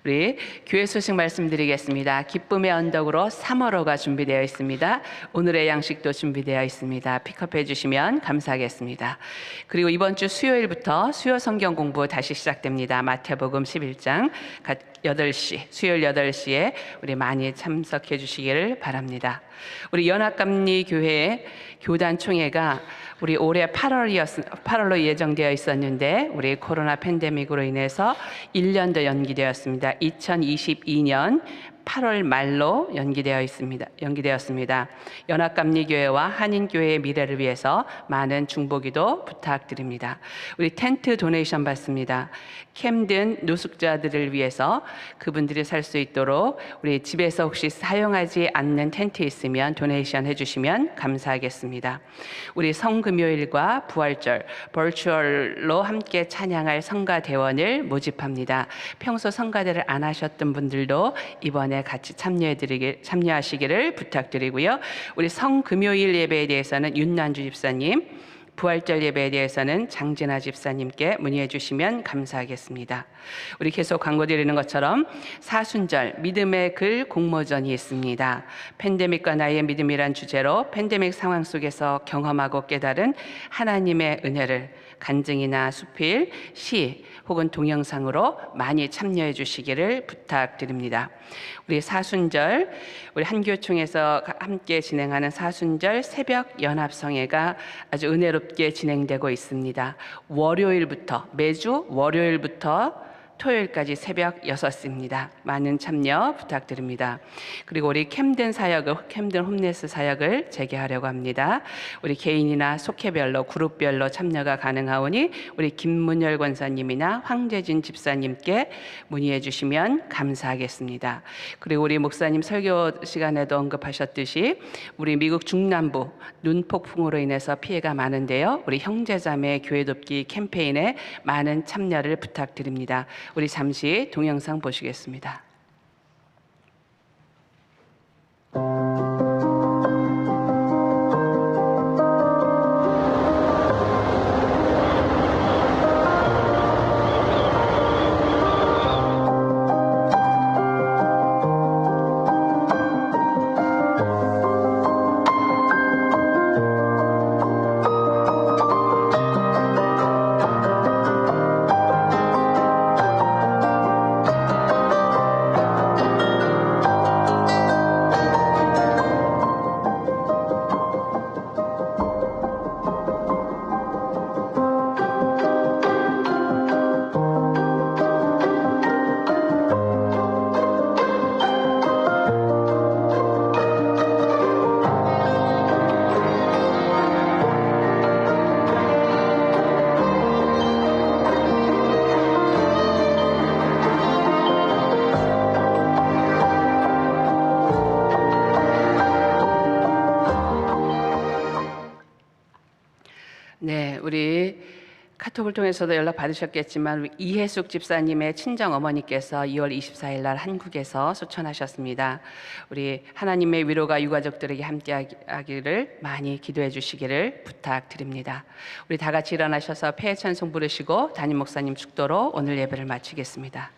우리 교회 소식 말씀드리겠습니다. 기쁨의 언덕으로 3월호가 준비되어 있습니다. 오늘의 양식도 준비되어 있습니다. 픽업해 주시면 감사하겠습니다. 그리고 이번 주 수요일부터 수요 성경 공부 다시 시작됩니다. 마태복음 11장 8시, 수요일 8시에 우리 많이 참석해 주시기를 바랍니다. 우리 연합감리 교회 교단 총회가 우리 올해 8월로 예정되어 있었는데 우리 코로나 팬데믹으로 인해서 1년 더 연기되었습니다. 2022년 8월 말로 연기되었습니다. 연합감리교회와 한인교회의 미래를 위해서 많은 중보기도 부탁드립니다. 우리 텐트 도네이션 받습니다. 캠든 노숙자들을 위해서 그분들이 살 수 있도록 우리 집에서 혹시 사용하지 않는 텐트 있으면 도네이션 해주시면 감사하겠습니다. 우리 성금요일과 부활절 버추얼로 함께 찬양할 성가대원을 모집합니다. 평소 성가대를 안 하셨던 분들도 이번에 같이 참여하시기를 부탁드리고요. 우리 성금요일 예배에 대해서는 윤난주 집사님, 부활절 예배에 대해서는 장진아 집사님께 문의해 주시면 감사하겠습니다. 우리 계속 광고 드리는 것처럼 사순절 믿음의 글 공모전이 있습니다. 팬데믹과 나의 믿음이란 주제로 팬데믹 상황 속에서 경험하고 깨달은 하나님의 은혜를 간증이나 수필, 시 혹은 동영상으로 많이 참여해 주시기를 부탁드립니다. 우리 사순절, 우리 한교총에서 함께 진행하는 사순절 새벽 연합성회가 아주 은혜롭게 진행되고 있습니다. 매주 월요일부터 토요일까지 새벽 6시입니다. 많은 참여 부탁드립니다. 그리고 우리 캠든 홈네스 사역을 재개하려고 합니다. 우리 개인이나 속회별로 그룹별로 참여가 가능하오니 우리 김문열 권사님이나 황재진 집사님께 문의해 주시면 감사하겠습니다. 그리고 우리 목사님 설교 시간에도 언급하셨듯이 우리 미국 중남부 눈폭풍으로 인해서 피해가 많은데요. 우리 형제자매 교회 돕기 캠페인에 많은 참여를 부탁드립니다. 우리 잠시 동영상 보시겠습니다. 카톡을 통해서도 연락 받으셨겠지만 이혜숙 집사님의 친정 어머니께서 2월 24일 날 한국에서 소천하셨습니다. 우리 하나님의 위로가 유가족들에게 함께하기를 많이 기도해 주시기를 부탁드립니다. 우리 다 같이 일어나셔서 폐회 찬송 부르시고 담임 목사님 축도로 오늘 예배를 마치겠습니다.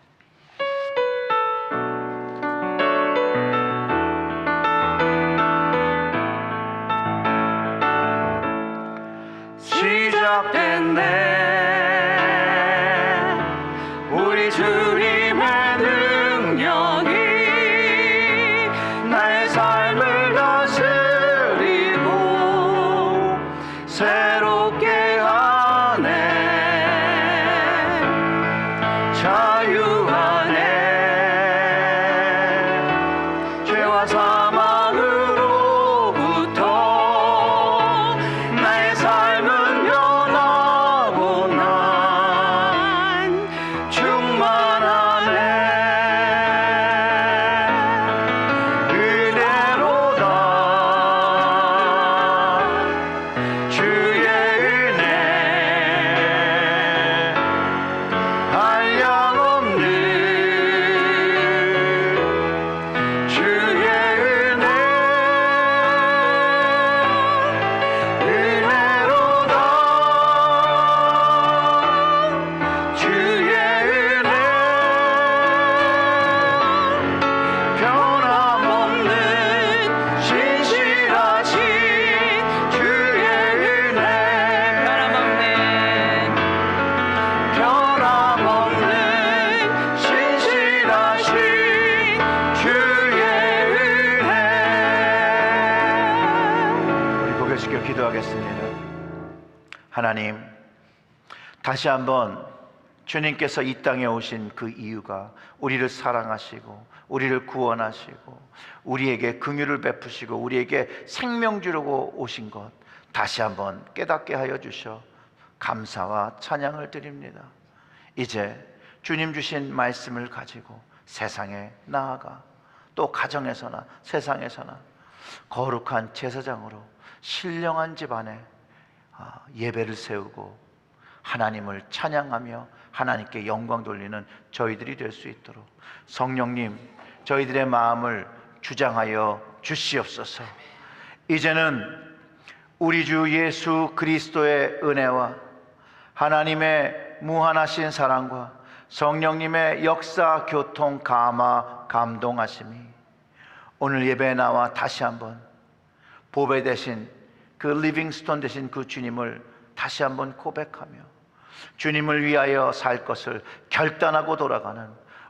시작됐네 우리 주님의 능력이 나의 삶을 다스리고 새롭게 하네 자유하네 죄와 사망으로부터 나의 삶은 변하고 난 충만하네 은혜로다 주의 은혜 한량없는 주의 은혜 은혜로다 주의 은혜 변함없는 신실하신 주의 은혜 변함없는 신실하신 주의 은혜 우리 고개 숙여 기도하겠습니다. 하나님, 다시 한번 주님께서 이 땅에 오신 그 이유가 우리를 사랑하시고 우리를 구원하시고 우리에게 긍휼을 베푸시고 우리에게 생명 주려고 오신 것 다시 한번 깨닫게 하여 주셔 감사와 찬양을 드립니다. 이제 주님 주신 말씀을 가지고 세상에 나아가 또 가정에서나 세상에서나 거룩한 제사장으로 신령한 집안에 예배를 세우고 하나님을 찬양하며 하나님께 영광 돌리는 저희들이 될 수 있도록 성령님 저희들의 마음을 주장하여 주시옵소서. 이제는 우리 주 예수 그리스도의 은혜와 하나님의 무한하신 사랑과 성령님의 역사 교통 감화 감동하심이 오늘 예배에 나와 다시 한번 보배 되신 그 리빙스톤 되신 그 주님을 다시 한번 고백하며 주님을 위하여 살 것을 결단하고 돌아가는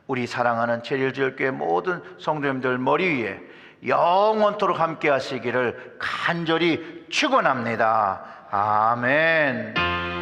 우리 사랑하는 제일제일교회 모든 성도님들 머리 위에 영원토록 함께 하시기를 간절히 축원합니다. 아멘.